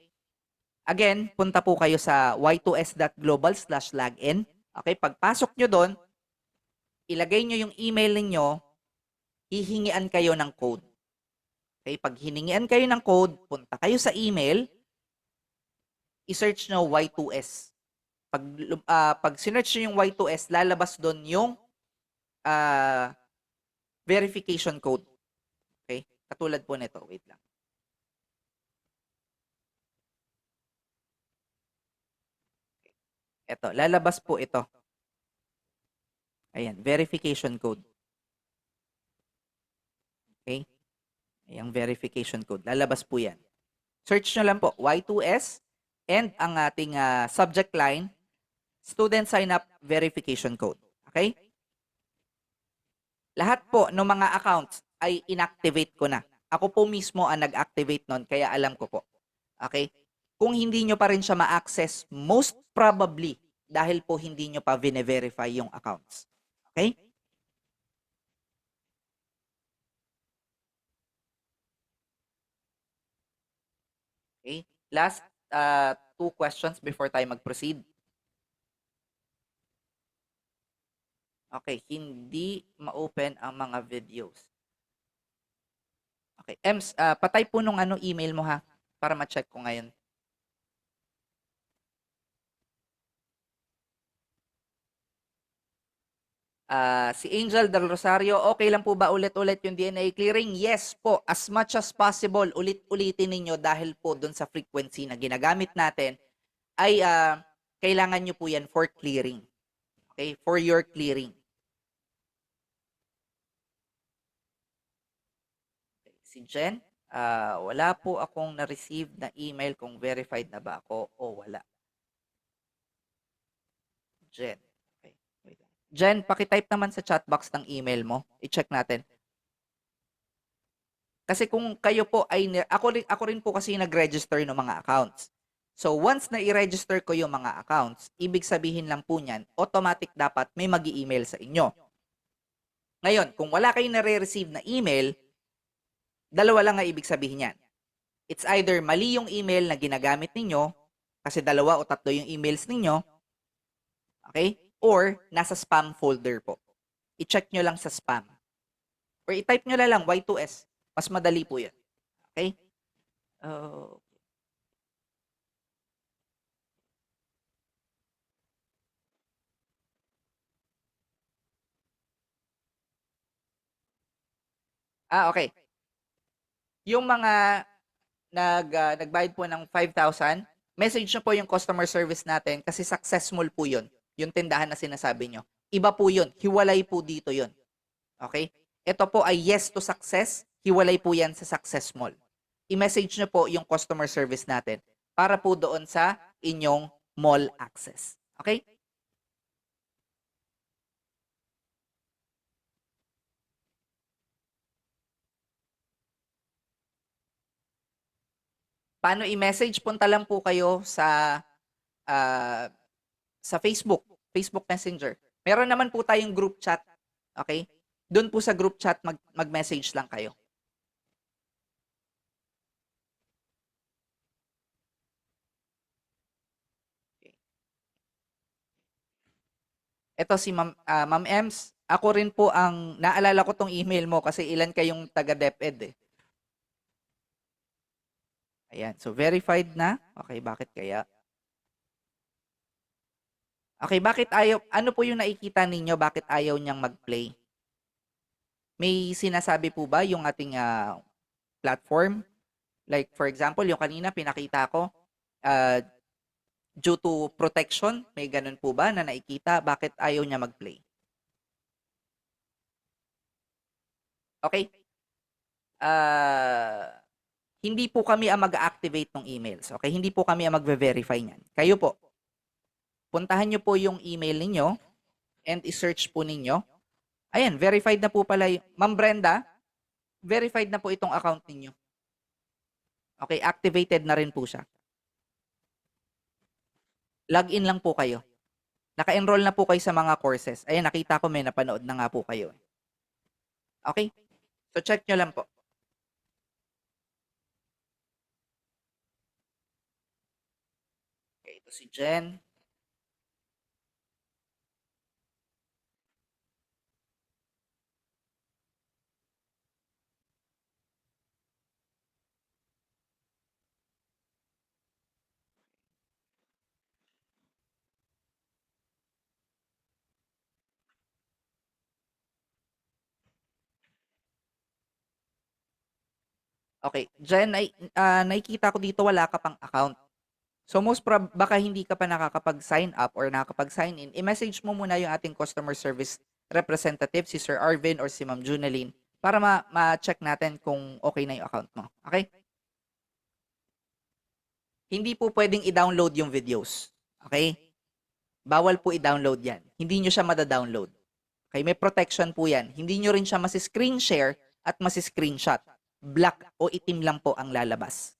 Again, punta po kayo sa y2s.global/login. Okay, pagpasok nyo doon, ilagay nyo yung email ninyo, hihingian kayo ng code. Okay, pag hiningian kayo ng code, punta kayo sa email, i-search nyo Y2S. Pag sinearch nyo yung Y2S, lalabas doon yung verification code. Okay? Katulad po nito. Wait lang. Ito, lalabas po ito. Ayan, verification code. Okay? Ayan, verification code. Lalabas po yan. Search nyo lang po, Y2S, and ang ating subject line, student sign up verification code. Okay? Lahat po ng mga accounts ay inactivate ko na. Ako po mismo ang nag-activate nun, kaya alam ko po. Okay? Kung hindi nyo pa rin siya ma-access, most probably, dahil po hindi nyo pa vine-verify yung accounts. Okay? Okay? Last two questions before tayo mag-proceed. Okay, hindi ma-open ang mga videos. Okay, Ems, patay po nung email mo ha, para ma-check ko ngayon. Si Angel Del Rosario, okay lang po ba ulit-ulit yung DNA clearing? Yes po, as much as possible, ulit-ulitin ninyo dahil po dun sa frequency na ginagamit natin ay kailangan nyo po yan for clearing. Okay, for your clearing. Okay. Si Jen, wala po akong na-receive na email kung verified na ba ako o wala. Jen. Okay. Wait. Jen, pakitype naman sa chat box ng email mo. I-check natin. Kasi kung kayo po ay, ako rin po kasi nag-register ng mga accounts. So once na i-register ko yung mga accounts, ibig sabihin lang po niyan, automatic dapat may mag-i-email sa inyo. Ngayon, kung wala kayong nare-receive na email, dalawa lang ang ibig sabihin niyan. It's either mali yung email na ginagamit ninyo, kasi 2 o 3 yung emails ninyo, okay? Or nasa spam folder po. I-check nyo lang sa spam. Or i-type nyo lang Y2S. Mas madali po yun. Okay? Okay. Yung mga nagbayad po ng 5,000, message nyo po yung customer service natin kasi successful po yun. Yung tindahan na sinasabi nyo. Iba po yun. Hiwalay po dito yun. Okay? Ito po ay yes to success. Hiwalay po yan sa success mall. I-message nyo po yung customer service natin para po doon sa inyong mall access. Okay? Paano i-message? Punta lang po kayo sa Facebook, Facebook Messenger. Meron naman po tayong group chat. Okay? Doon po sa group chat mag-message lang kayo. Okay. Ito si Ma'am Ems. Ako rin po ang naalala ko tong email mo kasi ilan kayong taga DepEd eh. Ayan. So verified na. Okay, bakit kaya? Okay, bakit ayaw, ano po yung nakikita ninyo, bakit ayaw niyang mag-play? May sinasabi po ba yung ating platform? Like for example, yung kanina pinakita ko, uh, due to protection, may ganun po ba na nakikita, bakit ayaw niya mag-play? Okay? Hindi po kami ang mag-activate ng emails. Okay? Hindi po kami ang magve-verify niyan. Kayo po. Puntahan niyo po yung email ninyo and i-search po ninyo. Ayan, verified na po pala. Ma'am Brenda, verified na po itong account ninyo. Okay, activated na rin po siya. Login lang po kayo. Naka-enroll na po kayo sa mga courses. Ayan, nakita ko may napanood na nga po kayo. Okay? So check nyo lang po. Okay, ito si Jen. Okay, Jen, nakikita ko dito wala ka pang account. So baka hindi ka pa nakakapag-sign up or nakakapag-sign in, i-message mo muna yung ating customer service representative, si Sir Arvin or si Ma'am Junaline, para ma-check natin kung okay na yung account mo. Okay? Hindi po pwedeng i-download yung videos. Okay? Bawal po i-download yan. Hindi nyo siya mada-download. Okay? May protection po yan. Hindi nyo rin siya masi-screen share at masi-screenshot. Black o itim lang po ang lalabas.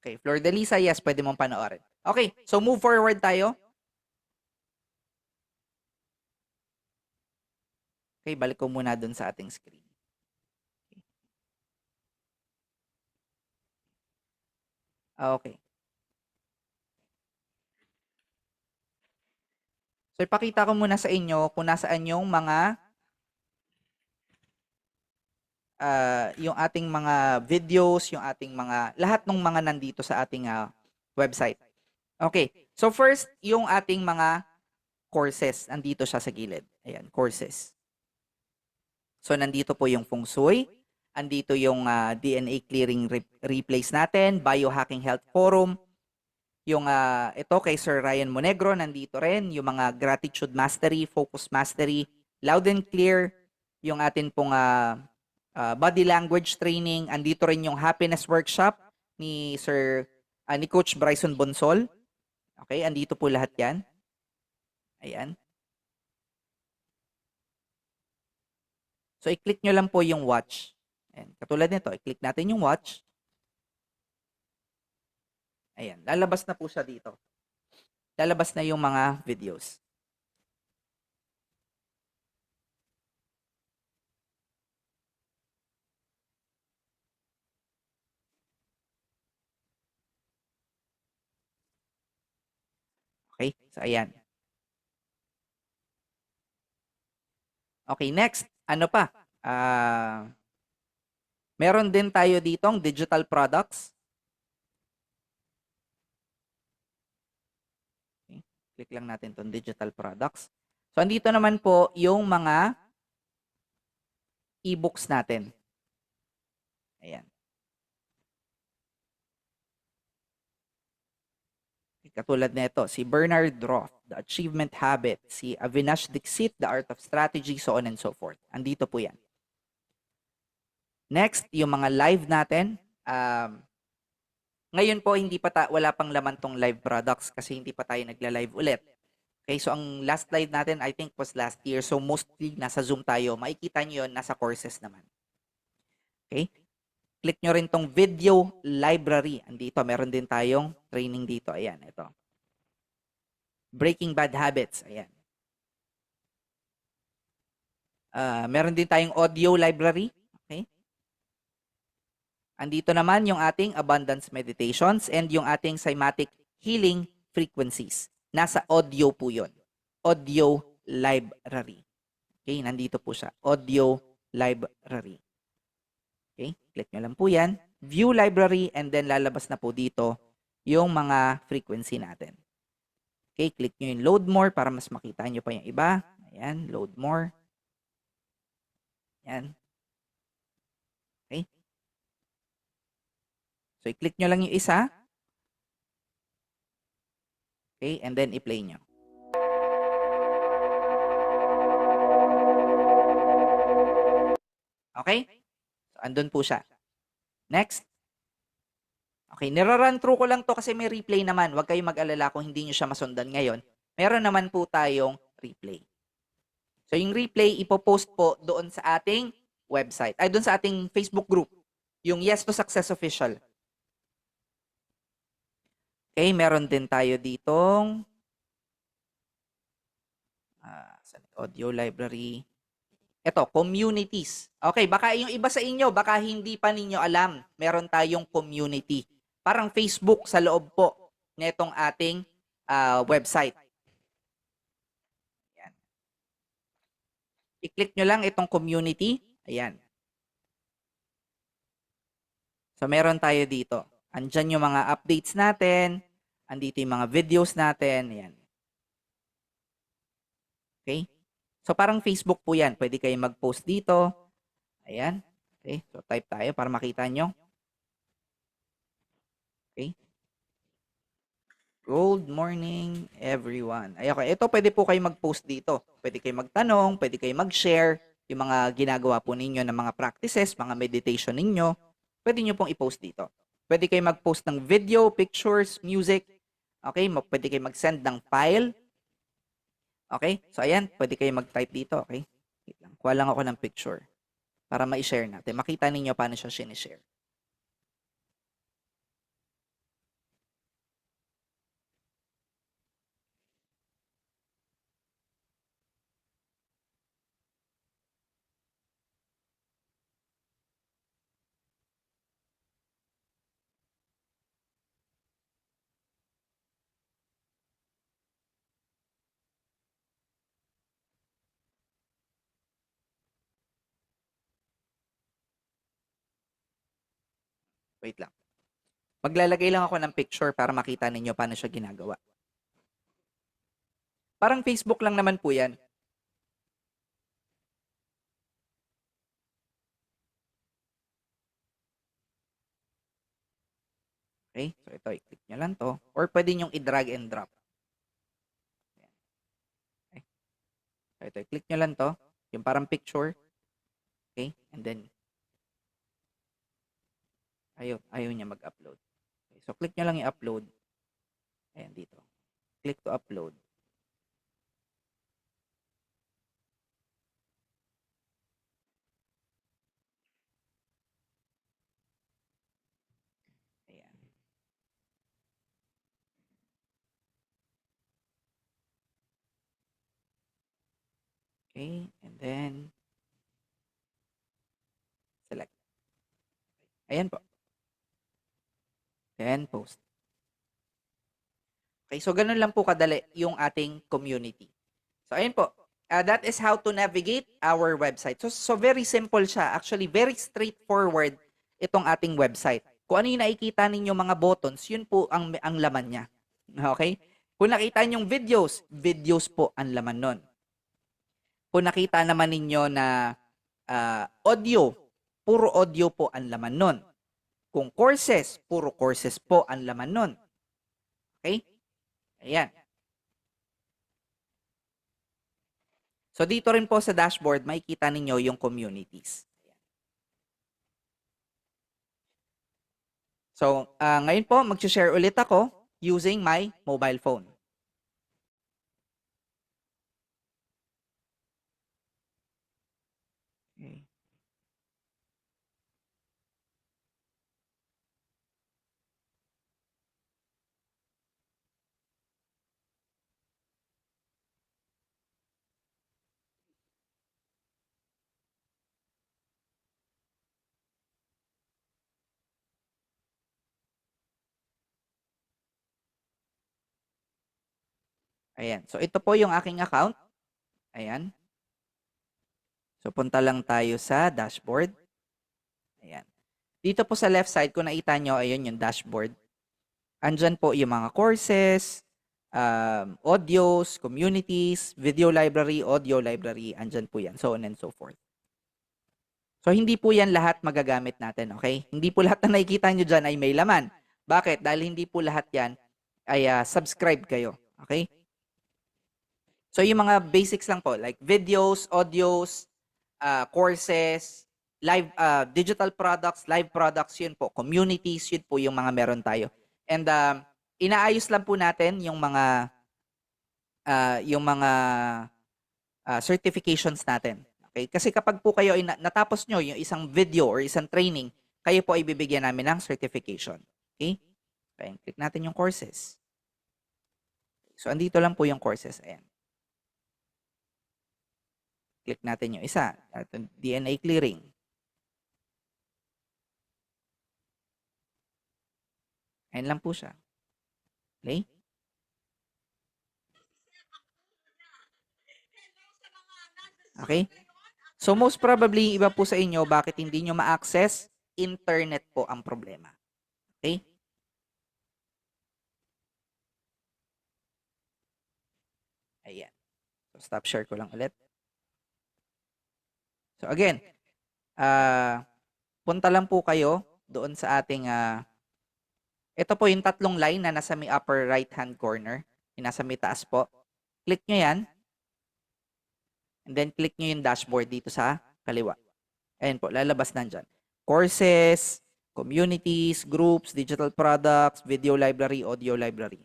Okay, Flor de Lisa, yes, pwede mong panoorin. Okay, so move forward tayo. Okay, balik ko muna dun sa ating screen. Okay. So ipakita ko muna sa inyo kung nasaan yung mga yung ating mga videos, yung ating mga lahat ng mga nandito sa ating website. Okay. So first, yung ating mga courses, nandito siya sa gilid. Ayan, courses. So nandito po yung Feng Shui, andito yung DNA clearing replays natin, Biohacking Health Forum, yung ito kay Sir Ryan Monegro, nandito rin, yung mga Gratitude Mastery, Focus Mastery, Loud and Clear, yung atin pong body language training, andito rin yung happiness workshop ni ni Coach Bryson Bonsol. Okay, andito po lahat yan. Ayan. So, i-click nyo lang po yung watch. Ayan. Katulad nito, i-click natin yung watch. Ayan, lalabas na po siya dito. Lalabas na yung mga videos. Okay, so ayan. Okay, next. Ano pa? Meron din tayo ditong digital products. Okay, click lang natin itong digital products. So, andito naman po yung mga e-books natin. Ayan. Katulad nito, si Bernard Roth, The Achievement Habit, si Avinash Dixit, The Art of Strategy, so on and so forth. Andito po yan. Next, yung mga live natin. Ngayon po, wala pang laman tong live products kasi hindi pa tayo nagla-live ulit. Okay, so ang last live natin, I think was last year. So mostly, nasa Zoom tayo. Makikita nyo yun, nasa courses naman. Okay? Click nyo rin tong video library. Andito, meron din tayong training dito. Ayan, ito. Breaking Bad Habits. Ayan. Meron din tayong audio library. Okay? Andito naman yung ating abundance meditations and yung ating cymatic healing frequencies. Nasa audio po yun. Audio library. Okay, nandito po siya. Audio library. Okay, click nyo lang po yan. View library and then lalabas na po dito yung mga frequency natin. Okay, click nyo yung load more para mas makita nyo pa yung iba. Ayan, load more. Ayan. Okay. So, i-click nyo lang yung isa. Okay, and then i-play nyo. Okay? So, andun po siya. Next. Okay, nirarun through ko lang to kasi may replay naman. Huwag kayong mag-alala kung hindi nyo siya masundan ngayon. Meron naman po tayong replay. So, yung replay, ipopost po doon sa ating website. Ay, doon sa ating Facebook group. Yung Yes to Success Official. Okay, meron din tayo ditong audio library. Ito, communities. Okay, baka yung iba sa inyo, baka hindi pa ninyo alam, meron tayong community. Parang Facebook sa loob po nitong ating website. Ayan. I-click nyo lang itong community. Ayan. So, meron tayo dito. Andyan yung mga updates natin. Andito yung mga videos natin. Ayan. Okay? So, parang Facebook po yan. Pwede kayo mag-post dito. Ayan. Okay. So, type tayo para makita nyo. Okay. Good morning, everyone. Ay, okay. Ito, pwede po kayo mag-post dito. Pwede kayo magtanong, pwede kayo mag-share yung mga ginagawa po ninyo ng mga practices, mga meditation ninyo. Pwede nyo pong i-post dito. Pwede kayo mag-post ng video, pictures, music. Okay. Pwede kayo mag-send ng file. Okay? So, ayan. Pwede kayo mag-type dito. Okay? Wait lang. Kuha lang ako ng picture para ma-share natin. Makita ninyo paano siya sinishare. Wait lang. Maglalagay lang ako ng picture para makita ninyo paano siya ginagawa. Parang Facebook lang naman po yan. Okay? So, ito, i-click nyo lang to. Or pwede nyong i-drag and drop. Okay? So, ito, i-click nyo lang to. Yung parang picture. Okay? And then, ayaw niya mag-upload. Okay? So, click nyo lang i-upload. Ayan, dito. Click to upload. Ayan. Okay? And then, select. Ayan po. Then, post. Okay, so ganun lang po kadali yung ating community. So, ayan po. That is how to navigate our website. So very simple siya. Actually, very straightforward itong ating website. Kung ano yung nakikita ninyo mga buttons, yun po ang laman niya. Okay? Kung nakita ninyong videos, videos po ang laman nun. Kung nakita naman ninyo na audio, puro audio po ang laman nun. Kung courses, puro courses po ang laman nun. Okay? Ayan. So, dito rin po sa dashboard, makikita ninyo yung communities. So, ngayon po, mag-share ulit ako using my mobile phone. Okay. Ayan. So, ito po yung aking account. Ayan. So, punta lang tayo sa dashboard. Ayan. Dito po sa left side, kung nakita nyo, ayun yung dashboard. Andyan po yung mga courses, audios, communities, video library, audio library, andyan po yan, so on and so forth. So, hindi po yan lahat magagamit natin, okay? Hindi po lahat na nakikita nyo dyan ay may laman. Bakit? Dahil hindi po lahat yan ay subscribe kayo, okay? So, yung mga basics lang po, like videos, audios, courses, live digital products, live products, yun po, communities, yun po yung mga meron tayo. And inaayos lang po natin yung mga certifications natin. Okay? Kasi kapag po kayo ay natapos nyo yung isang video or isang training, kayo po ay bibigyan namin ng certification. Okay? Kaya click natin yung courses. So, andito lang po yung courses. Ayan. Click natin yung isa. DNA clearing. Ayan lang po siya. Okay? Okay? So most probably, iba po sa inyo, bakit hindi nyo ma-access? Internet po ang problema. Okay? Ayan. So stop share ko lang ulit. So again, punta lang po kayo doon sa ating, ito po yung tatlong line na nasa may upper right hand corner, yung nasa may taas po. Click nyo yan. And then click nyo yung dashboard dito sa kaliwa. Ayan po, lalabas nandyan. Courses, communities, groups, digital products, video library, audio library.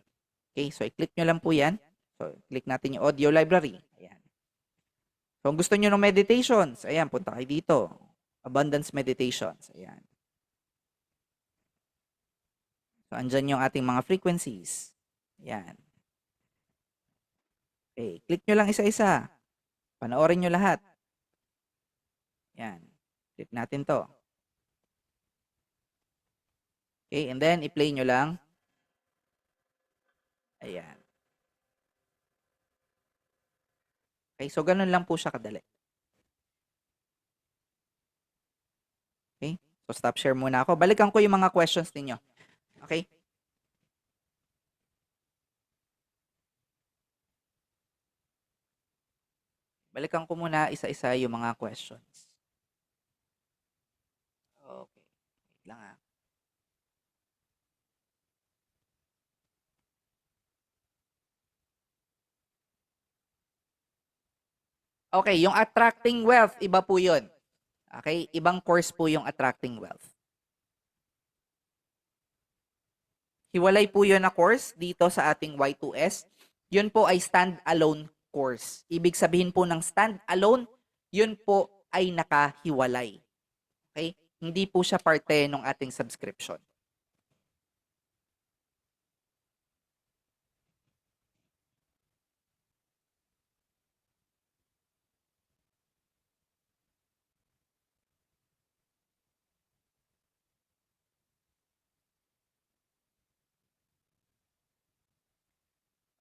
Okay, so i-click nyo lang po yan. So, click natin yung audio library. Ayan. So, kung gusto nyo ng meditations, ayan, punta kayo dito. Abundance meditations. Ayan. So, andyan yung ating mga frequencies. Ayan. Okay, click nyo lang isa-isa. Panoorin nyo lahat. Yan. Click natin to. Okay, and then i-play nyo lang. Ayan. Okay, so ganun lang po siya kadali. Okay, so stop share muna ako. Balikan ko yung mga questions ninyo. Okay? Balikan ko muna isa-isa yung mga questions. Okay. Wait lang ah. Okay, yung attracting wealth, iba po yun. Okay, ibang course po yung attracting wealth. Hiwalay po yun na course dito sa ating Y2S. Yun po ay stand-alone course. Ibig sabihin po ng stand-alone, yun po ay nakahiwalay. Okay? Hindi po siya parte ng ating subscription.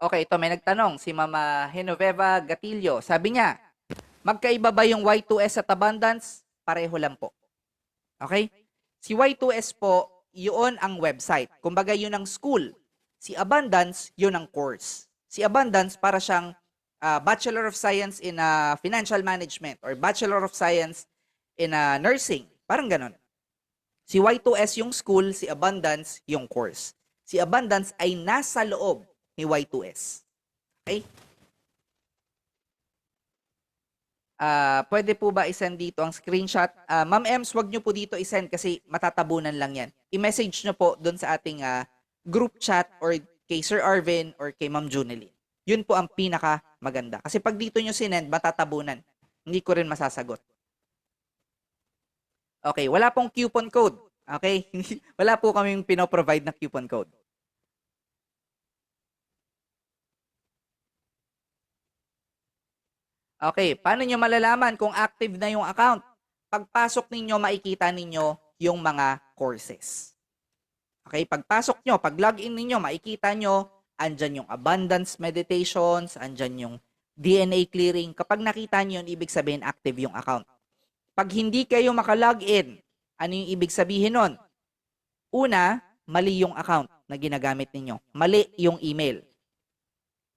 Okay, ito may nagtanong, si Mama Genoveva Gatillo. Sabi niya, magkaiba ba yung Y2S at Abundance? Pareho lang po. Okay? Si Y2S po, yun ang website. Kumbaga yun ang school. Si Abundance, yun ang course. Si Abundance para siyang Bachelor of Science in Financial Management or Bachelor of Science in Nursing. Parang ganon. Si Y2S yung school, si Abundance yung course. Si Abundance ay nasa loob ni Y2S. Okay? Pwede po ba isend dito ang screenshot? Ma'am Ems, wag nyo po dito isend kasi matatabunan lang yan. I-message nyo po doon sa ating group chat or kay Sir Arvin or kay Ma'am Junelyn. Yun po ang pinaka maganda. Kasi pag dito nyo sinend, matatabunan. Hindi ko rin masasagot. Okay, wala pong coupon code. Okay? Wala po kaming pinoprovide na coupon code. Okay, paano nyo malalaman kung active na yung account? Pagpasok ninyo, makikita ninyo yung mga courses. Okay, pagpasok nyo, pag login ninyo, makikita nyo, andyan yung abundance meditations, andyan yung DNA clearing. Kapag nakita nyo yun, ibig sabihin active yung account. Pag hindi kayo makalogin, ano yung ibig sabihin nun? Una, mali yung account na ginagamit ninyo. Mali yung email.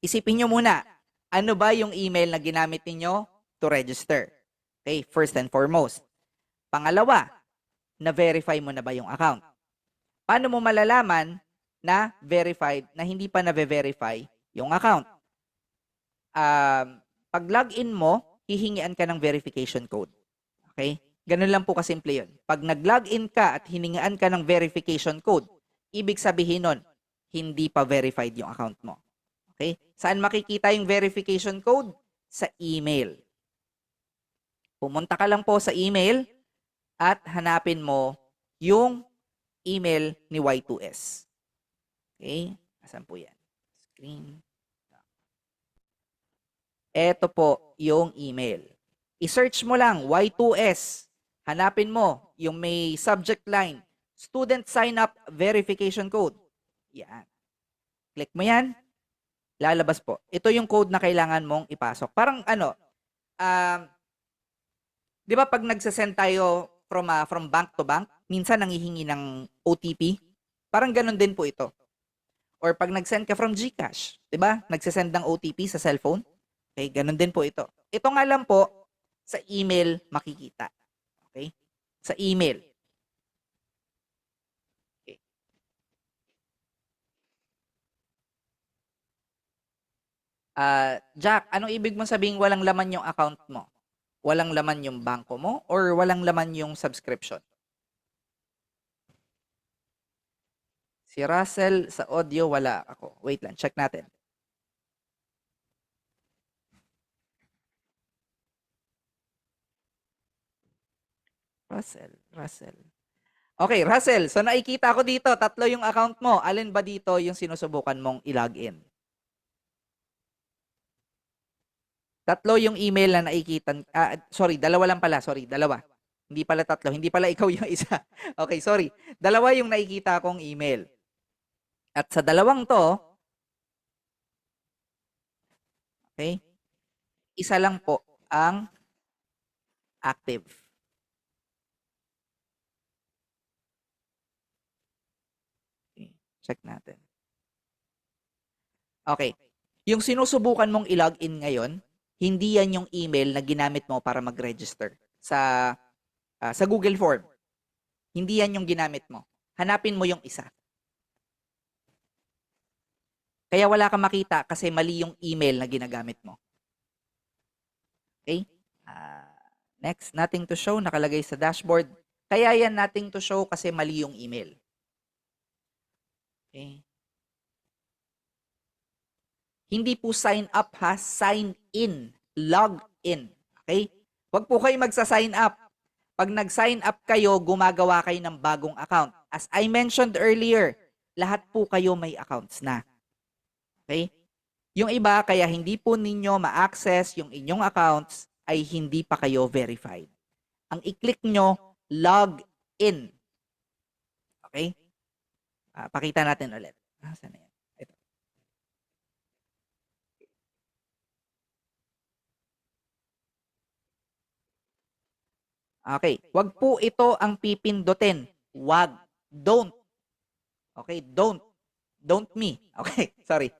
Isipin nyo muna, ano ba yung email na ginamit ninyo to register? Okay, first and foremost. Pangalawa, na-verify mo na ba yung account? Paano mo malalaman na verified na hindi pa na-verify yung account? Pag login mo, hihingian ka ng verification code. Okay? Ganun lang po kasimple yun. Pag nag-login ka at hiningaan ka ng verification code, ibig sabihin nun, hindi pa verified yung account mo. Okay? Saan makikita yung verification code? Sa email. Pumunta ka lang po sa email at hanapin mo yung email ni Y2S. Okay? Asan po yan? Screen. Ito po yung email. I-search mo lang Y2S. Hanapin mo yung may subject line, Student Sign Up Verification Code. Yan. Click mo yan. Lalabas po. Ito yung code na kailangan mong ipasok. Parang di ba pag nagsasend tayo from bank to bank, minsan nangihingi ng OTP? Parang ganun din po ito. Or pag nag-send ka from GCash, di ba? Nagsasend ng OTP sa cellphone. Okay, ganun din po ito. Ito nga lang po, sa email makikita. Okay? Sa email. Okay. Jack, anong ibig mong sabihin walang laman yung account mo? Walang laman yung bangko mo? Or walang laman yung subscription? Si Russell sa audio, wala ako. Wait lang, check natin. Russell. Okay, Russell. So nakikita ko dito, tatlo yung account mo. Alin ba dito yung sinusubukan mong i-login? Tatlo yung email na nakikita. Sorry, dalawa lang pala. Sorry, dalawa. Hindi pala tatlo. Hindi pala ikaw yung isa. Okay, sorry. Dalawa yung nakikita kong email. At sa dalawang to, okay, isa lang po ang active. Okay, check natin. Okay. Yung sinusubukan mong i-login ngayon, hindi yan yung email na ginamit mo para mag-register sa Google Form. Hindi yan yung ginamit mo. Hanapin mo yung isa. Kaya wala kang makita kasi mali yung email na ginagamit mo. Okay? Next, nothing to show, nakalagay sa dashboard. Kaya yan nothing to show kasi mali yung email. Okay? Hindi po sign up ha, sign in, log in. Okay? Huwag po kayo magsa-sign up. Pag nag-sign up kayo, gumagawa kayo ng bagong account. As I mentioned earlier, lahat po kayo may accounts na. Okay? Yung iba, kaya hindi po ninyo ma-access yung inyong accounts ay hindi pa kayo verified. Ang i-click nyo, log in. Okay? Pakita natin ulit. Saan na yan? Ito. Okay. Wag po ito ang pipindutin. Wag. Don't. Okay? Don't. Don't me. Okay, sorry.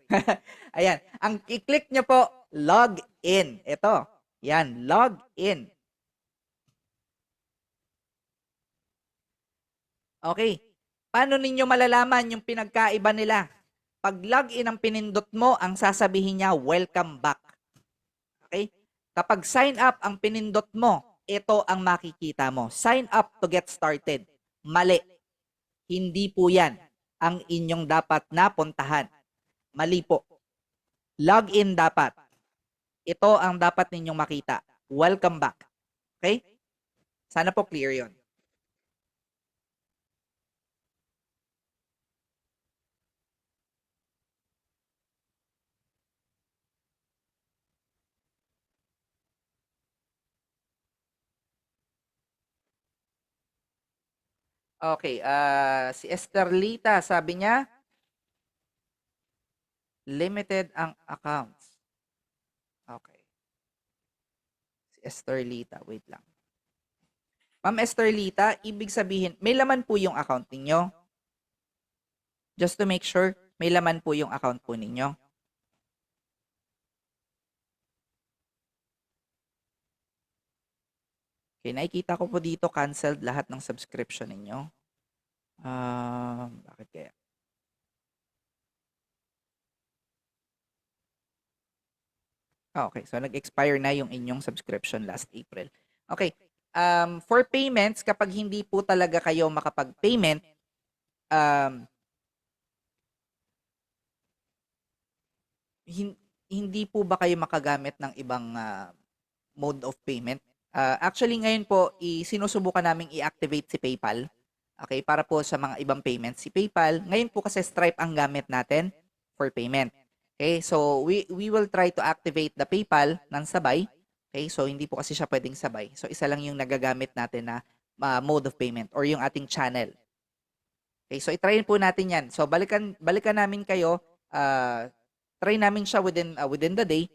Ayan. Ang i-click nyo po, log in. Ito. Yan, log in. Okay. Paano ninyo malalaman yung pinagkaiba nila? Pag log in ang pinindot mo, ang sasabihin niya, welcome back. Okay? Kapag sign up ang pinindot mo, ito ang makikita mo. Sign up to get started. Mali. Hindi po yan ang inyong dapat na puntahan. Mali po. Login dapat. Ito ang dapat ninyong makita. Welcome back. Okay? Sana po clear yon. Okay, si Esterlita, sabi niya, limited ang accounts. Okay. Si Esterlita, wait lang. Ma'am Esterlita, ibig sabihin, may laman po yung account ninyo? just to make sure may laman po yung account po ninyo. Okay, nakikita ko po dito canceled lahat ng subscription ninyo. Bakit kaya? Okay, so nag-expire na yung inyong subscription last April. Okay, for payments, kapag hindi po talaga kayo makapag-payment, hindi po ba kayo makagamit ng ibang mode of payment? Actually, ngayon po, sinusubukan namin i-activate si PayPal. Okay, para po sa mga ibang payments. Si PayPal, ngayon po kasi Stripe ang gamit natin for payment. Okay, so we will try to activate the PayPal ng sabay. Okay, so hindi po kasi siya pwedeng sabay. So isa lang yung nagagamit natin na mode of payment or yung ating channel. Okay, so i-try po natin yan. So balikan namin kayo, try namin siya within the day.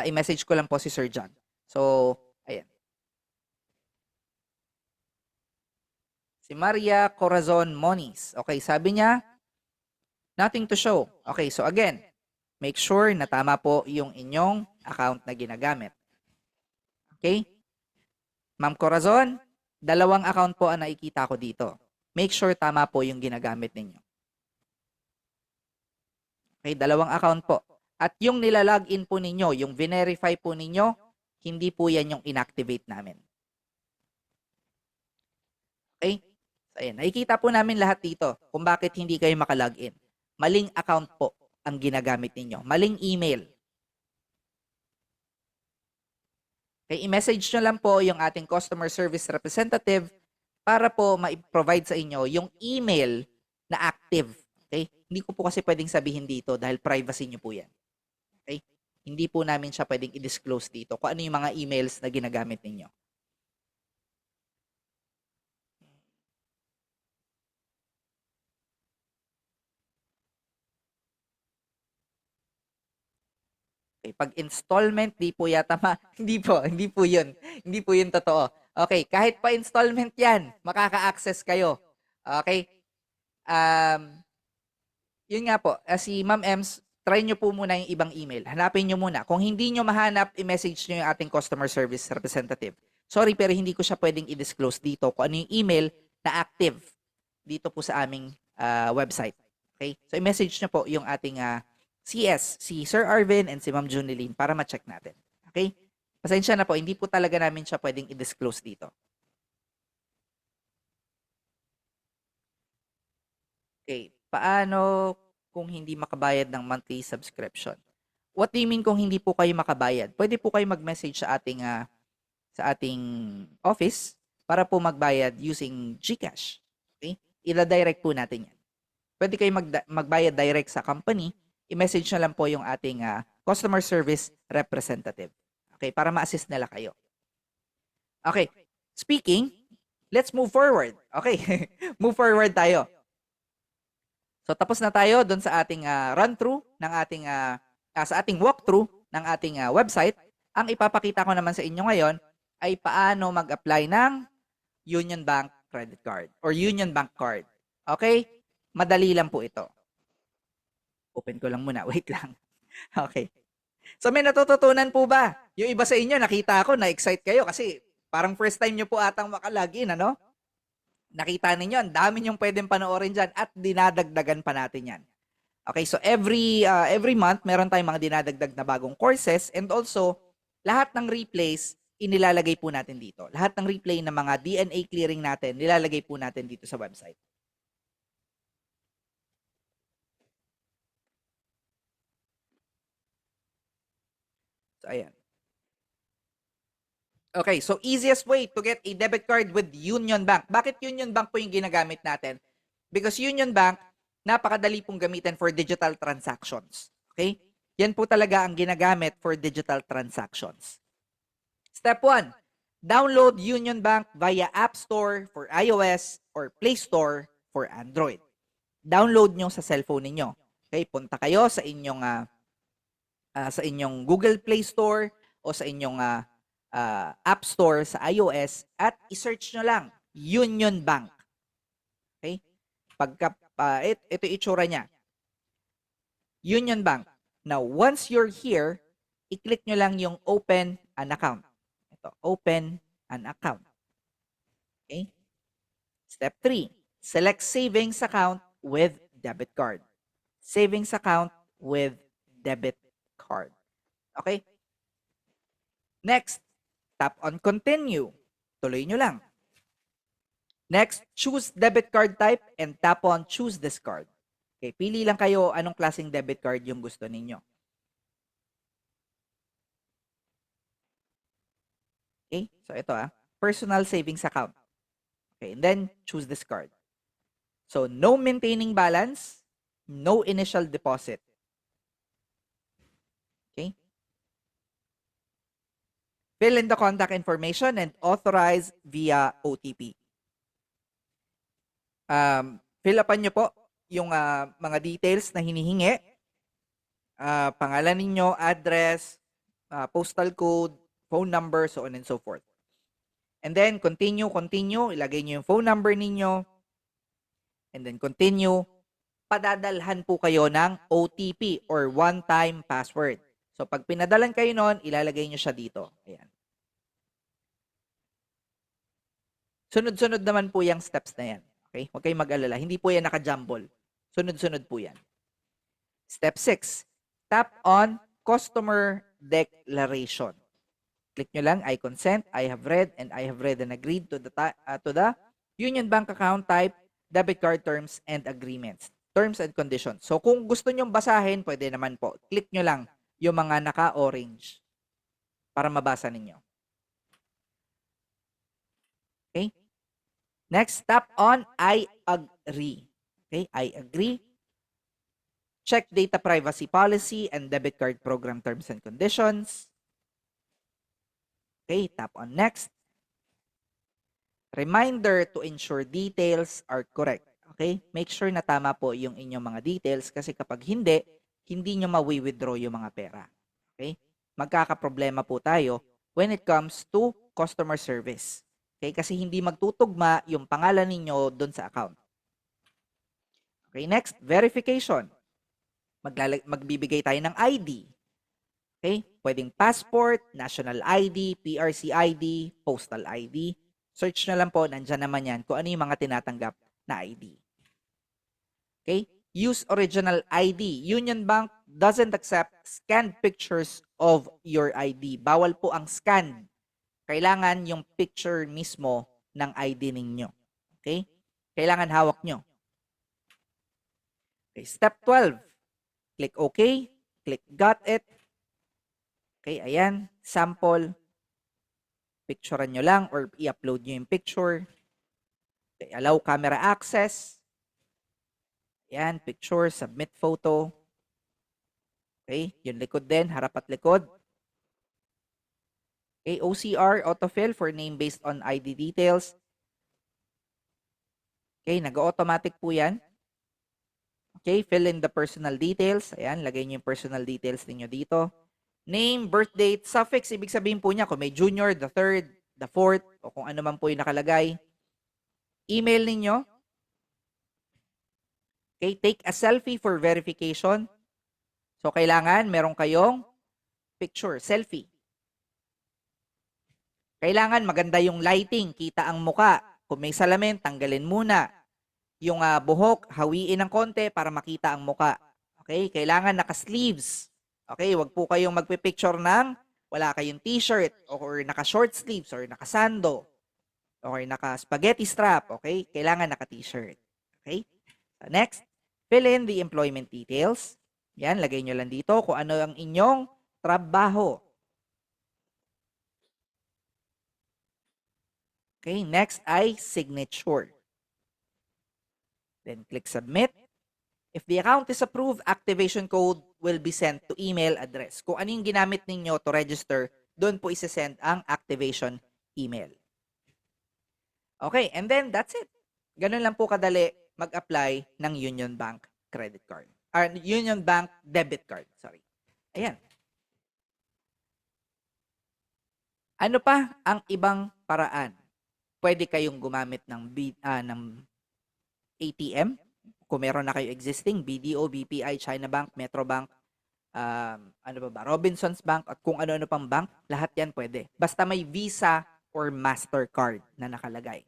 I-message ko lang po si Sir John. So, ayan. Si Maria Corazon Moniz. Okay, sabi niya, nothing to show. Okay, so again, make sure na tama po yung inyong account na ginagamit. Okay? Ma'am Corazon, 2 account po ang nakikita ko dito. Make sure tama po yung ginagamit ninyo. Okay, 2 account po. At yung nilalogin po ninyo, yung verify po ninyo, hindi po yan yung inactivate namin. Okay? So, ayan, nakikita po namin lahat dito kung bakit hindi kayo makalogin. Maling account po ang ginagamit ninyo. Maling email. Okay, i-message nyo lang po yung ating customer service representative para po ma-provide sa inyo yung email na active. Okay? Hindi ko po kasi pwedeng sabihin dito dahil privacy nyo po yan. Okay? Hindi po namin siya pwedeng i-disclose dito kung ano yung mga emails na ginagamit ninyo. Okay, pag installment, di po yata hindi po yun. Hindi po yun totoo. Okay, kahit pa installment yan, makaka-access kayo. Okay? Yun nga po, si Ma'am Ems, try nyo po muna yung ibang email. Hanapin nyo muna. Kung hindi nyo mahanap, i-message nyo yung ating customer service representative. Sorry, pero hindi ko siya pwedeng i-disclose dito kung ano yung email na active dito po sa aming website. Okay? So, i-message nyo po yung ating CS, si Sir Arvin and si Ma'am Junilyn para ma-check natin. Okay? Pasensya na po, hindi po talaga namin siya pwedeng i-disclose dito. Okay, paano kung hindi makabayad ng monthly subscription? What do you mean kung hindi po kayo makabayad? Pwede po kayo mag-message sa ating office para po magbayad using GCash. Okay? Ila-direct po natin yan. Pwede kayo magbayad direct sa company, i-message na lang po yung ating customer service representative. Okay, para ma-assist nila kayo. Okay, speaking, let's move forward. Okay, move forward tayo. So tapos na tayo doon sa ating run-through ng ating sa ating walkthrough ng ating website. Ang ipapakita ko naman sa inyo ngayon ay paano mag-apply ng Union Bank credit card or Union Bank card. Okay? Madali lang po ito. Open ko lang muna. Wait lang. Okay. So may natututunan po ba? Yung iba sa inyo, nakita ko, na-excite kayo kasi parang first time nyo po atang makalagin, ano? Nakita ninyo, ang dami nyong pwedeng panoorin dyan at dinadagdagan pa natin yan. Okay, so every month, meron tayong mga dinadagdag na bagong courses and also, lahat ng replays, inilalagay po natin dito. Lahat ng replay ng mga DNA clearing natin, nilalagay po natin dito sa website. So, ayan. Okay, so easiest way to get a debit card with Union Bank. Bakit Union Bank po yung ginagamit natin? Because Union Bank, napakadali pong gamitin for digital transactions. Okay? Yan po talaga ang ginagamit for digital transactions. Step 1, download Union Bank via App Store for iOS or Play Store for Android. Download nyo sa cellphone ninyo. Okay, punta kayo sa inyong Google Play Store o sa inyong App Store sa iOS at i-search nyo lang Union Bank. Okay? Ito itsura niya. Union Bank. Now, once you're here, i-click nyo lang yung open an account. Ito, open an account. Okay? Step 3, select savings account with debit card. Savings account with debit card. Okay? Next, tap on continue. Tuloy nyo lang. Next, choose debit card type and tap on choose this card. Okay, pili lang kayo anong klaseng debit card yung gusto ninyo. Okay, so ito personal savings account. Okay, and then choose this card. So, no maintaining balance, no initial deposit. Okay? Fill in the contact information and authorize via OTP. Fill upan nyo po yung mga details na hinihingi. Pangalan ninyo, address, postal code, phone number, so on and so forth. And then, continue. Ilagay nyo yung phone number ninyo. And then, continue. Padadalhan po kayo ng OTP or one-time password. So, pag pinadalan kayo nun, ilalagay nyo siya dito. Ayan. Sunod-sunod naman po yung steps na yan. Okay? Huwag kayong mag-alala. Hindi po yan naka-jumble. Sunod-sunod po yan. Step 6. Tap on Customer Declaration. Click nyo lang, I consent, I have read, and I have read and agreed to the Union Bank account type, debit card terms and agreements. Terms and conditions. So, kung gusto nyong basahin, pwede naman po. Click nyo lang yung mga naka-orange para mabasa ninyo. Okay? Next, tap on I agree. Okay, I agree. Check data privacy policy and debit card program terms and conditions. Okay, tap on next. Reminder to ensure details are correct. Okay, make sure na tama po yung inyong mga details kasi kapag hindi nyo ma-withdraw yung mga pera. Okay, magkakaproblema po tayo when it comes to customer service. Okay, kasi hindi magtutugma yung pangalan ninyo doon sa account. Okay, next, verification. Magbibigay tayo ng ID. Okay, pwedeng passport, national ID, PRC ID, postal ID. Search na lang po, nandyan naman yan kung ano yung mga tinatanggap na ID. Okay, use original ID. Union Bank doesn't accept scanned pictures of your ID. Bawal po ang scan. Kailangan yung picture mismo ng ID ninyo. Okay? Kailangan hawak nyo. Okay, step 12. Click OK. Click got it. Okay, ayan. Sample. Picturean nyo lang or i-upload nyo yung picture. Okay, allow camera access. Ayan, picture, submit photo. Okay, yung likod din, harap at likod. Okay, OCR, autofill for name based on ID details. Okay, nag-automatic po yan. Okay, fill in the personal details. Ayan, lagay niyo yung personal details niyo dito. Name, birth date, suffix, ibig sabihin po niya kung may junior, the third, the fourth, o kung ano man po yung nakalagay. Email ninyo. Okay, take a selfie for verification. So, kailangan meron kayong picture, selfie. Kailangan maganda yung lighting, kita ang muka. Kung may salamin, tanggalin muna. Yung buhok, hawiin ng konti para makita ang muka. Okay? Kailangan naka-sleeves. Okay? Huwag po kayong magpipicture ng wala kayong t-shirt or naka-short sleeves or naka-sando or naka-spaghetti strap. Okay? Kailangan naka-t-shirt. Okay? So next, fill in the employment details. Yan, lagay nyo lang dito kung ano ang inyong trabaho. Okay, next ay signature. Then click submit. If the account is approved, activation code will be sent to email address. Kung ano yung ginamit ninyo to register, doon po isesend ang activation email. Okay, and then that's it. Ganun lang po kadali mag-apply ng Union Bank credit card. Or Union Bank debit card, sorry. Ayan. Ano pa ang ibang paraan? Pwede kayong gumamit ng ATM Kung meron na kayo existing, BDO, BPI, China Bank, Metro Bank, ano ba ba, Robinsons Bank, at kung ano-ano pang bank, lahat yan pwede. Basta may Visa or Mastercard na nakalagay.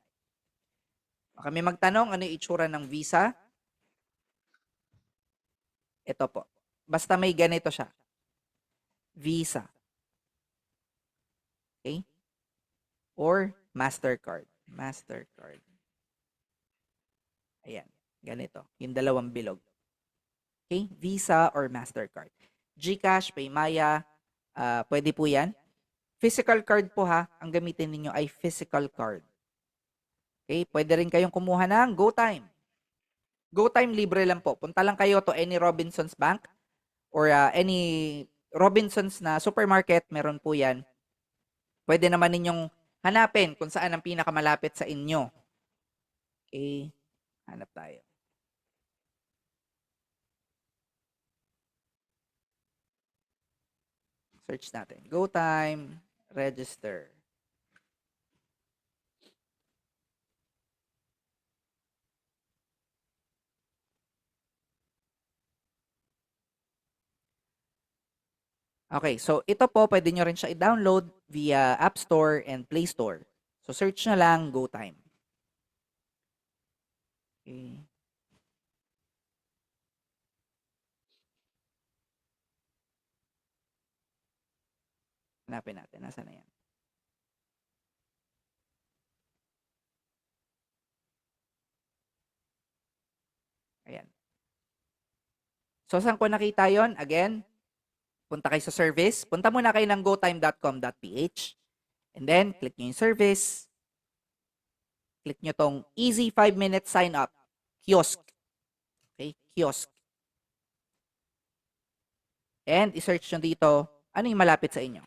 Baka may magtanong, ano yung itsura ng Visa? Ito po. Basta may ganito siya. Visa. Okay? Or Mastercard. Mastercard. Ayan. Ganito. Yung dalawang bilog. Okay? Visa or Mastercard. GCash, Paymaya, pwede po yan. Physical card po ha. Ang gamitin ninyo ay physical card. Okay? Pwede rin kayong kumuha ng GoTime. GoTime libre lang po. Punta lang kayo to any Robinsons Bank or any Robinsons na supermarket, meron po yan. Pwede naman ninyong hanapin kung saan ang pinakamalapit sa inyo. Okay, hanap tayo. Search natin. GoTime, register. Okay, so ito po, pwede nyo rin siya i-download via App Store and Play Store. So search na lang GoTime. Okay. Hanapin natin. Nasaan na yan? Ayan. So saan ko nakita yon? Again, punta kayo sa service. Punta muna kayo ng gotime.com.ph. And then, click nyo yung service. Click nyo tong easy 5-minute sign up. Kiosk. Okay, kiosk. And isearch nyo dito, ano yung malapit sa inyo.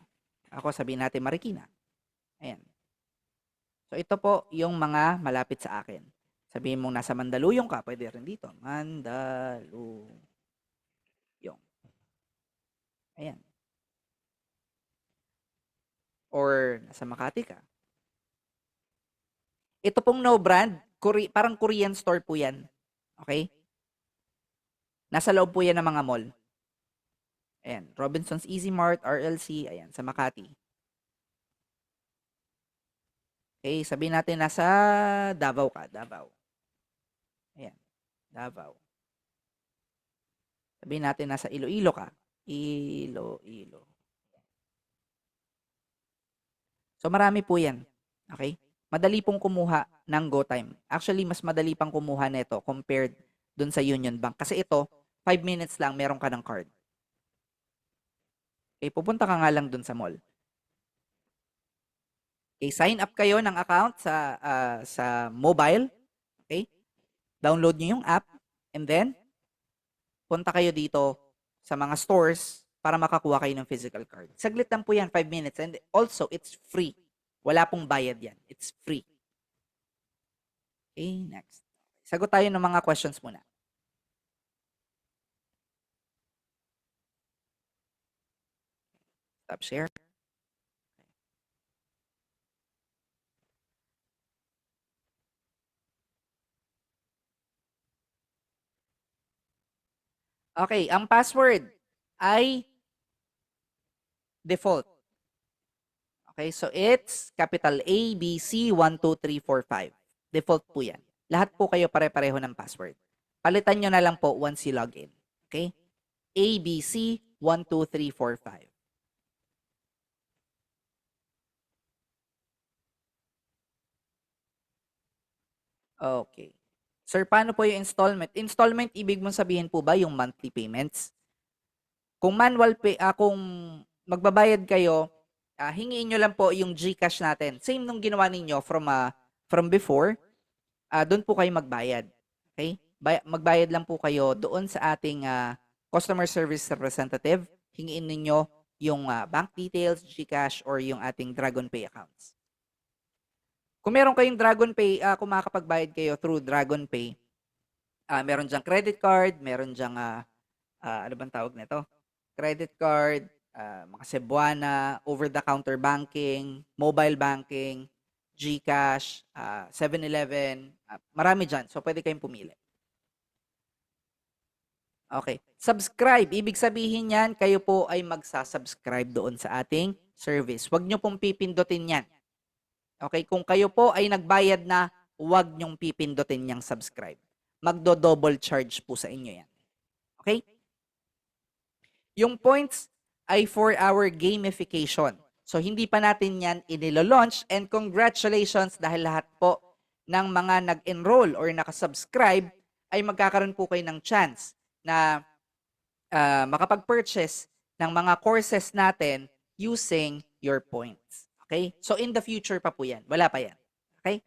Ako sabihin natin Marikina. Ayan. So ito po yung mga malapit sa akin. Sabihin mong nasa Mandaluyong ka, pwede rin dito. Mandaluyong. Ayan. Or nasa Makati ka. Ito pong no brand, parang Korean store po yan. Okay? Nasa loob po yan ng mga mall. Ayan. Robinsons Easy Mart, RLC, ayan, sa Makati. Okay, sabihin natin nasa Davao ka, Davao. Ayan, Davao. Sabihin natin nasa Iloilo ka. Iloilo. So marami po yan. Okay? Madali pong kumuha ng GoTime. Actually, mas madali pang kumuha nito compared dun sa Union Bank. Kasi ito, 5 minutes lang meron ka ng card. Okay, pupunta ka nga lang dun sa mall. Okay, sign up kayo ng account sa mobile. Okay? Download niyo yung app and then punta kayo dito sa mga stores para makakuha kayo ng physical card. Saglit lang po yan, 5 minutes. And also, it's free. Wala pong bayad yan. It's free. Okay, next. Sagot tayo ng mga questions muna. Stop share. Okay, ang password ay default. Okay, so it's capital A, B, C, 1, 2, 3, 4, 5. Default po yan. Lahat po kayo pare-pareho ng password. Palitan nyo na lang po once you log in. Okay? A, B, C, 1, 2, 3, 4, 5. Okay. Sir, paano po yung installment? Installment, ibig mong sabihin po ba yung monthly payments? Kung manual pay, kung magbabayad kayo, hingiin nyo lang po yung GCash natin. Same nung ginawa ninyo from before, doon po kayo magbayad. Okay? Magbayad lang po kayo doon sa ating customer service representative. Hingiin ninyo yung bank details, GCash, or yung ating DragonPay accounts. Kung meron kayong DragonPay, kung makakapagbayad kayo through DragonPay, meron dyang credit card, meron dyang, ano bang tawag nito? Credit card, mga Cebuana, over-the-counter banking, mobile banking, GCash, 7-Eleven, marami dyan. So, pwede kayong pumili. Okay. Subscribe. Ibig sabihin yan, kayo po ay magsasubscribe doon sa ating service. Huwag nyo pong pipindutin yan. Okay? Kung kayo po ay nagbayad na, huwag nyong pipindutin yung subscribe. Magdo-double charge po sa inyo yan. Okay? Yung points ay for our gamification. So, hindi pa natin yan inilo-launch, and congratulations dahil lahat po ng mga nag-enroll or nakasubscribe ay magkakaroon po kayo ng chance na makapag-purchase ng mga courses natin using your points. Okay? So, in the future pa po yan. Wala pa yan. Okay?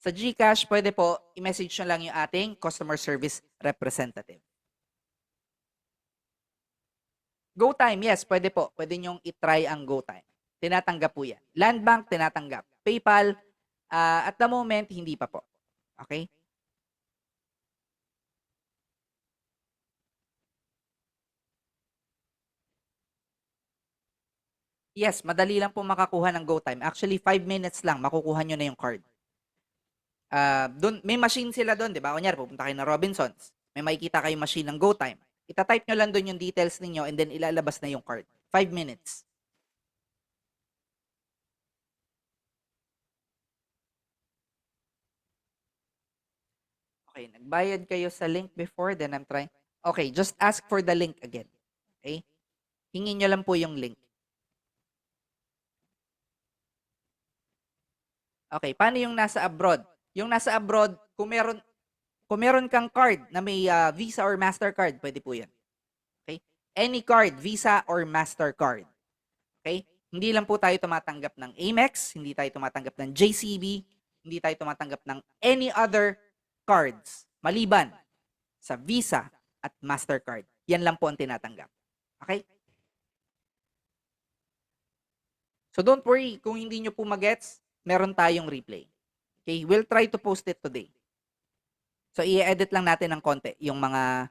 Sa GCash, pwede po, i-message nyo lang yung ating customer service representative. GoTime, yes, pwede po. Pwede nyong i-try ang GoTime. Tinatanggap po yan. Land Bank, tinatanggap. PayPal, at the moment, hindi pa po. Okay? Yes, madali lang po makakuha ng GoTime. Actually, 5 minutes lang, makukuha nyo na yung card. May machine sila doon, di ba? Kunyari, pupunta kayo ng Robinsons. May makikita kayong machine ng GoTime. Ita-type nyo lang doon yung details ninyo and then ilalabas na yung card. 5 minutes. Okay, nagbayad kayo sa link before, then I'm trying. Okay, just ask for the link again. Okay? Hingin nyo lang po yung link. Okay, paano yung nasa abroad? Yung nasa abroad, kung meron kang card na may Visa or Mastercard, pwede po yan. Okay? Any card, Visa or Mastercard. Okay? Hindi lang po tayo tumatanggap ng Amex, hindi tayo tumatanggap ng JCB, hindi tayo tumatanggap ng any other cards maliban sa Visa at Mastercard. Yan lang po ang tinatanggap. Okay? So don't worry kung hindi nyo po magets, meron tayong replay. Okay, we'll try to post it today. So i-edit lang natin ng konti yung mga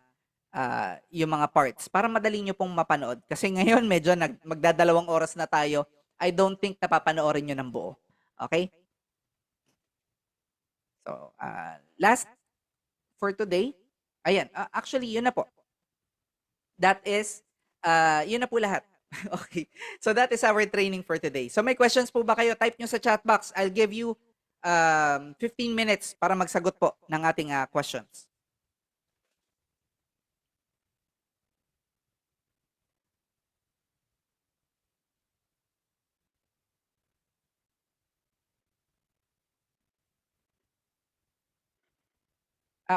parts para madali nyo pong mapanood. Kasi ngayon medyo magdadalawang oras na tayo. I don't think napapanoorin nyo ng buo. Okay? So, last for today, ayan, actually yun na po. That is, yun na po lahat. Okay. So that is our training for today. So may questions po ba kayo? Type nyo sa chat box. I'll give you 15 minutes para magsagot po ng ating questions.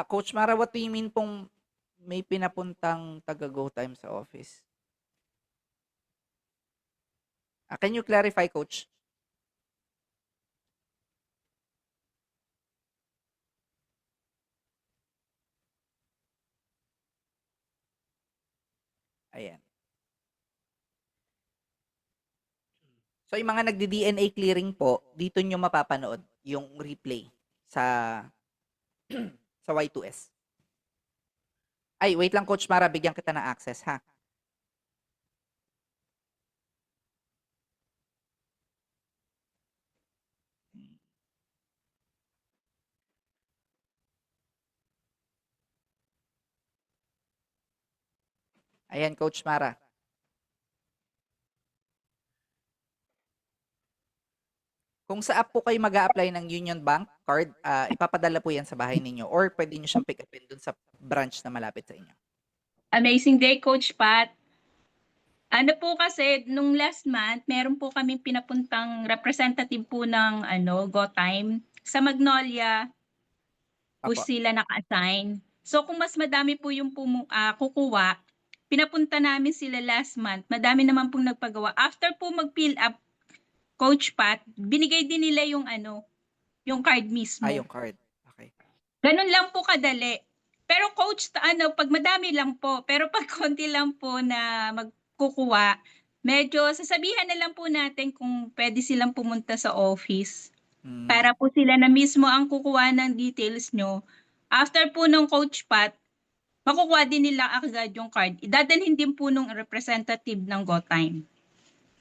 Coach Mara, what do you mean pong may pinapuntang taga-GoTime sa office? Can you clarify, Coach? Ayan. So, yung mga nagdi-DNA clearing po, dito nyo mapapanood yung replay sa sa Y2S. Ay, wait lang, Coach Mara, bigyan kita ng access, ha? Ayan, Coach Mara. Kung sa app po kayo mag-a-apply ng Union Bank card, ipapadala po yan sa bahay ninyo or pwede nyo siyang pick upin dun sa branch na malapit sa inyo. Amazing day, Coach Pat. Ano po kasi, nung last month, meron po kami pinapuntang representative po ng GoTime. Sa Magnolia po Apo. sila naka-assign. So kung mas madami po yung kukuha, pinapunta namin sila last month. Madami naman pong nagpagawa. After po mag-fill up, Coach Pat, binigay din nila yung yung card mismo. Yung card. Okay. Ganun lang po kadali. Pero coach, pag madami lang po, pero pag konti lang po na magkukuha, medyo sasabihan na lang po natin kung pwede silang pumunta sa office. Para po sila na mismo ang kukuha ng details nyo. After po ng Coach Pat, makukuha din nila agad yung card. Idadalhin din po nung representative ng GoTime.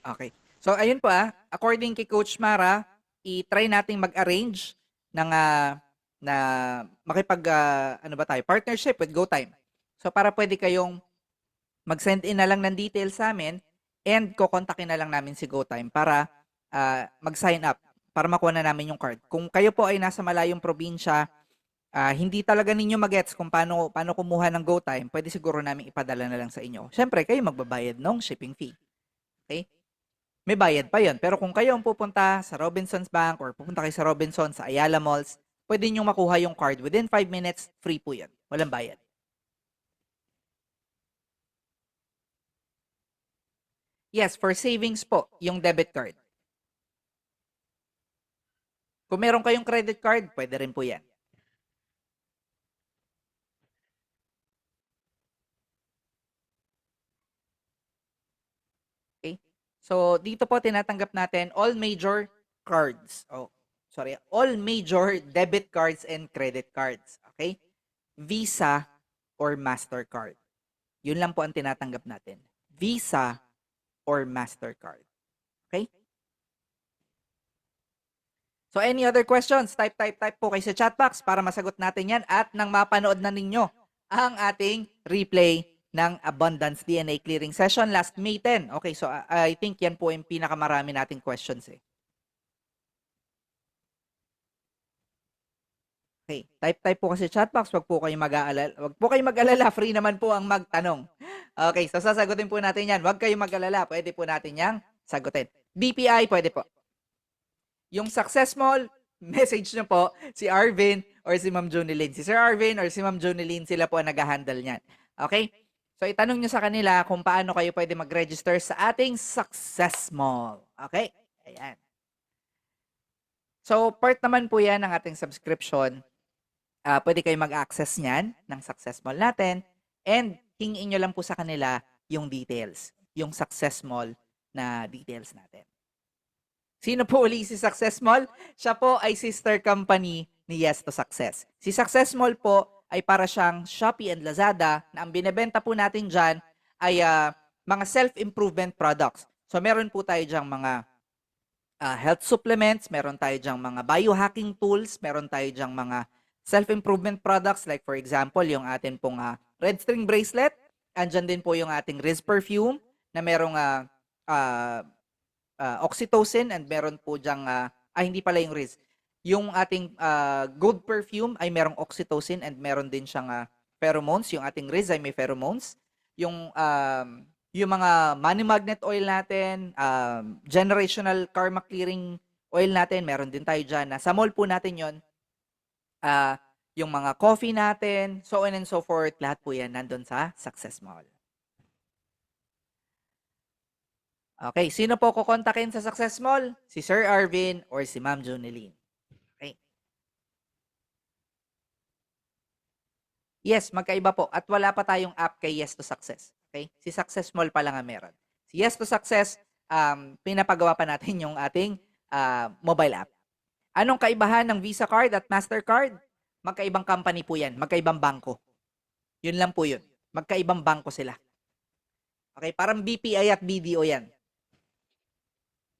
Okay. So, ayun po according kay Coach Mara, i-try nating mag-arrange ng na ano ba tayo, partnership with GoTime. So para pwede kayong mag-send in na lang ng details sa amin and kokontakin na lang namin si GoTime para mag-sign up para makuha na namin yung card. Kung kayo po ay nasa malayong probinsya, hindi talaga ninyo magets kung paano kumuha ng GoTime, pwede siguro namin ipadala na lang sa inyo. Siyempre, kayo magbabayad ng shipping fee. Okay? May bayad pa yon. Pero kung kayo ang pupunta sa Robinsons Bank or pupunta kayo sa Robinsons, sa Ayala Malls, pwede nyo makuha yung card. Within 5 minutes, free po yun. Walang bayad. Yes, for savings po, yung debit card. Kung meron kayong credit card, pwede rin po yan. Okay? So, dito po tinatanggap natin all major cards. All major debit cards and credit cards. Okay? Visa or MasterCard. Yun lang po ang tinatanggap natin. Visa or MasterCard. Okay? So, any other questions? Type po kayo sa chat box para masagot natin yan at nang mapanood na ninyo ang ating replay ng Abundance DNA Clearing Session last May 10. Okay, so I think yan po yung pinakamarami nating questions eh. Okay, type po kasi chat box, wag po kayong mag-aalala. Wag po kayong mag-alala, free naman po ang magtanong. Okay, so sasagutin po natin yan. Wag kayong mag-alala, pwede po natin yang sagutin. BPI, pwede po. Yung Success Mall, message nyo po si Arvin or si Ma'am Jonilyn. Si Sir Arvin or si Ma'am Jonilyn, sila po ang nag-handle niyan. Okay? So, itanong nyo sa kanila kung paano kayo pwede mag-register sa ating Success Mall. Okay? Ayan. So, part naman po yan ng ating subscription. Pwede kayo mag-access niyan ng Success Mall natin and hingin nyo lang po sa kanila yung details, yung Success Mall na details natin. Sino po uli si Success Mall? Siya po ay sister company ni Yes to Success. Si Success Mall po ay para siyang Shopee and Lazada na ang binebenta po natin dyan ay mga self-improvement products. So meron po tayo dyang mga health supplements, meron tayo dyang mga biohacking tools, meron tayo dyang mga self-improvement products like for example yung atin pong red string bracelet, andyan din po yung ating Riz perfume na merong oxytocin and meron po dyang hindi pala yung Riz. Yung ating gold perfume ay merong oxytocin and meron din siyang pheromones. Yung ating Riz ay may pheromones. Yung mga money magnet oil natin, generational karma clearing oil natin, meron din tayo dyan. Sa mall po natin yon. Yung mga coffee natin, so on and so forth, lahat po yan nandun sa Success Mall. Okay, sino po kukontakin sa Success Mall? Si Sir Arvin or si Ma'am Jonilyn. Okay. Yes, magkaiba po. At wala pa tayong app kay Yes to Success. Okay? Si Success Mall pa lang ang meron. Si Yes to Success, pinapagawa pa natin yung ating mobile app. Anong kaibahan ng Visa card at MasterCard? Magkaibang company po yan. Magkaibang bangko. Yun lang po yun. Magkaibang bangko sila. Okay, parang BPI at BDO yan.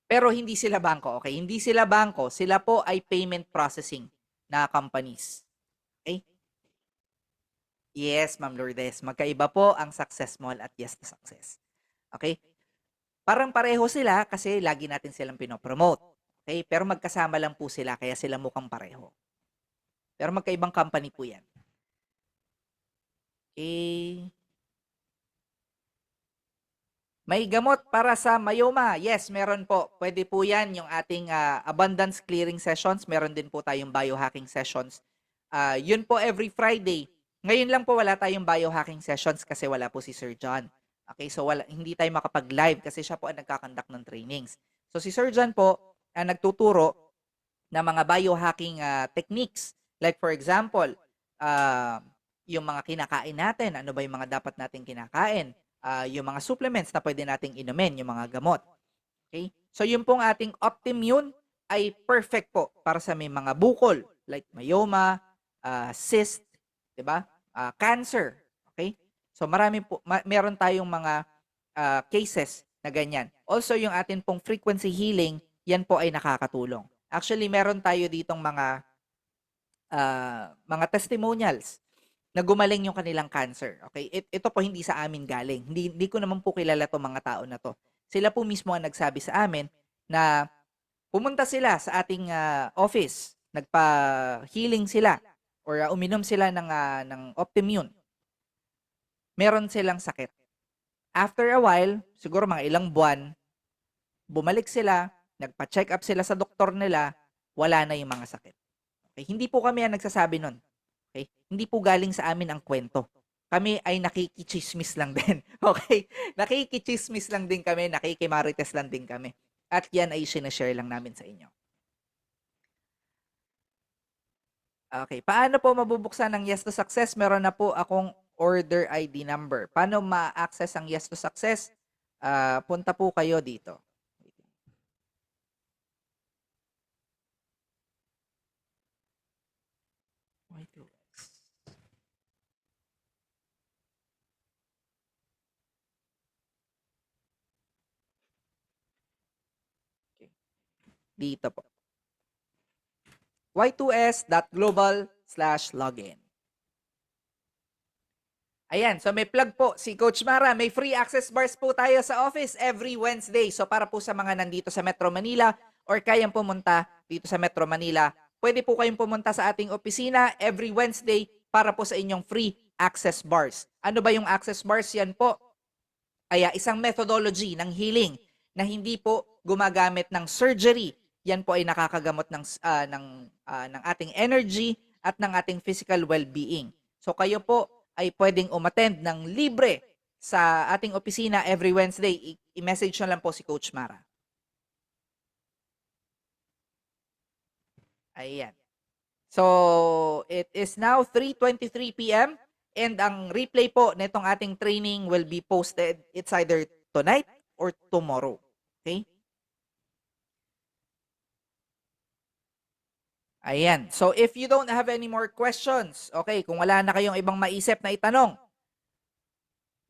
Pero hindi sila bangko, okay? Hindi sila bangko, sila po ay payment processing na companies. Okay? Yes, Ma'am Lourdes. Magkaiba po ang Success Mall at Yes to Success. Okay? Parang pareho sila kasi lagi natin silang pinopromote. Okay? Pero magkasama lang po sila kaya sila mukhang pareho. Pero magkaibang company po yan. Okay. May gamot para sa myoma. Yes, meron po. Pwede po yan yung ating abundance clearing sessions. Meron din po tayong biohacking sessions. Yun po every Friday. Ngayon lang po wala tayong biohacking sessions kasi wala po si Sir John. Okay, so hindi tayo makapag-live kasi siya po ang nagkakandak ng trainings. So si Sir John po ang nagtuturo ng mga biohacking techniques. Like for example, yung mga kinakain natin. Ano ba yung mga dapat nating kinakain? Yung mga supplements na pwede nating inumin, yung mga gamot. Okay? So yung pong ating Optimmune ay perfect po para sa may mga bukol like myoma, cyst, 'di ba? Cancer. Okay? So marami po meron tayong mga cases na ganyan. Also yung atin pong frequency healing, yan po ay nakakatulong. Actually meron tayo ditong mga mga testimonials na gumaling yung kanilang cancer. Okay? Ito po hindi sa amin galing. Hindi ko naman po kilala tong mga tao na to. Sila po mismo ang nagsabi sa amin na pumunta sila sa ating office, nagpa-healing sila or uminom sila ng Optimmune. Meron silang sakit. After a while, siguro mga ilang buwan, bumalik sila, nagpa-check up sila sa doktor nila, wala na yung mga sakit. Okay? Hindi po kami ang nagsasabi nun. Okay? Hindi po galing sa amin ang kwento. Kami ay nakikichismis lang din. Okay? Nakikichismis lang din kami, nakikimarites lang din kami. At yan ay sinashare lang namin sa inyo. Okay, paano po mabubuksan ang Yes to Success? Meron na po akong order ID number. Paano ma-access ang Yes to Success? Punta po kayo dito. Dito po. y2s.global/login. Ayan, so may plug po si Coach Mara. May free access bars po tayo sa office every Wednesday. So para po sa mga nandito sa Metro Manila or kayang pumunta dito sa Metro Manila, pwede po kayong pumunta sa ating opisina every Wednesday para po sa inyong free access bars. Ano ba yung access bars? Yan po ay isang methodology ng healing na hindi po gumagamit ng surgery. Yan po ay nakakagamot ng ating energy at ng ating physical well-being. So kayo po ay pwedeng umattend ng libre sa ating opisina every Wednesday. I-message na lang po si Coach Mara. Ayan. So, it is now 3:23 p.m. and ang replay po nitong ating training will be posted. It's either tonight or tomorrow. Okay? Ayan. So, if you don't have any more questions, okay, kung wala na kayong ibang maisip na itanong,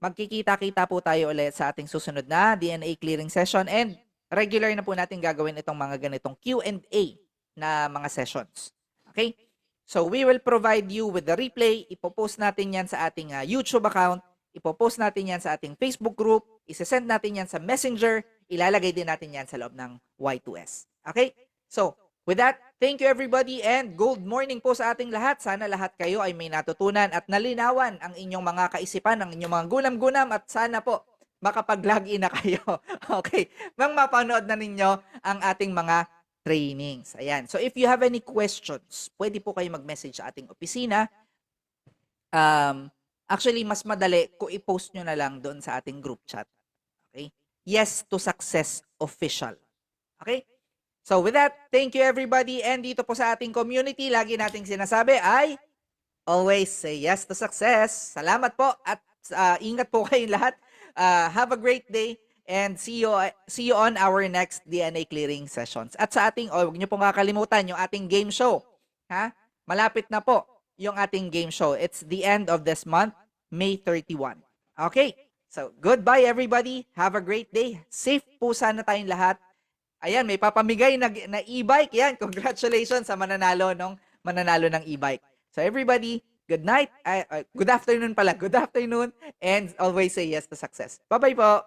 magkikita-kita po tayo ulit sa ating susunod na DNA clearing session and regular na po natin gagawin itong mga ganitong Q&A na mga sessions. Okay? So, we will provide you with the replay. Ipopost natin yan sa ating YouTube account. Ipopost natin yan sa ating Facebook group. Isesend natin yan sa Messenger. Ilalagay din natin yan sa loob ng Y2S. Okay? So, with that, thank you everybody and good morning po sa ating lahat. Sana lahat kayo ay may natutunan at nalinawan ang inyong mga kaisipan, ang inyong mga gunam-gunam at sana po makapag-login na kayo. Okay? Mang mapanood na ninyo ang ating mga trainings. Ayan. So if you have any questions, pwede po kayo mag-message sa ating opisina. Actually, mas madali kung i-post nyo na lang doon sa ating group chat. Okay? Yes to Success Official. Okay? So with that, thank you everybody. And dito po sa ating community, lagi nating sinasabi ay always say yes to success. Salamat po at ingat po kayong lahat. Have a great day and see you on our next DNA clearing sessions. At sa ating, huwag niyo pong kakalimutan yung ating game show. Ha? Malapit na po yung ating game show. It's the end of this month, May 31. Okay. So goodbye everybody. Have a great day. Safe po sana tayong lahat. Ayan, may papamigay na e-bike. Yan, congratulations sa mananalo ng e-bike. So everybody, good night. Good afternoon pala. Good afternoon and always say yes to success. Bye-bye po.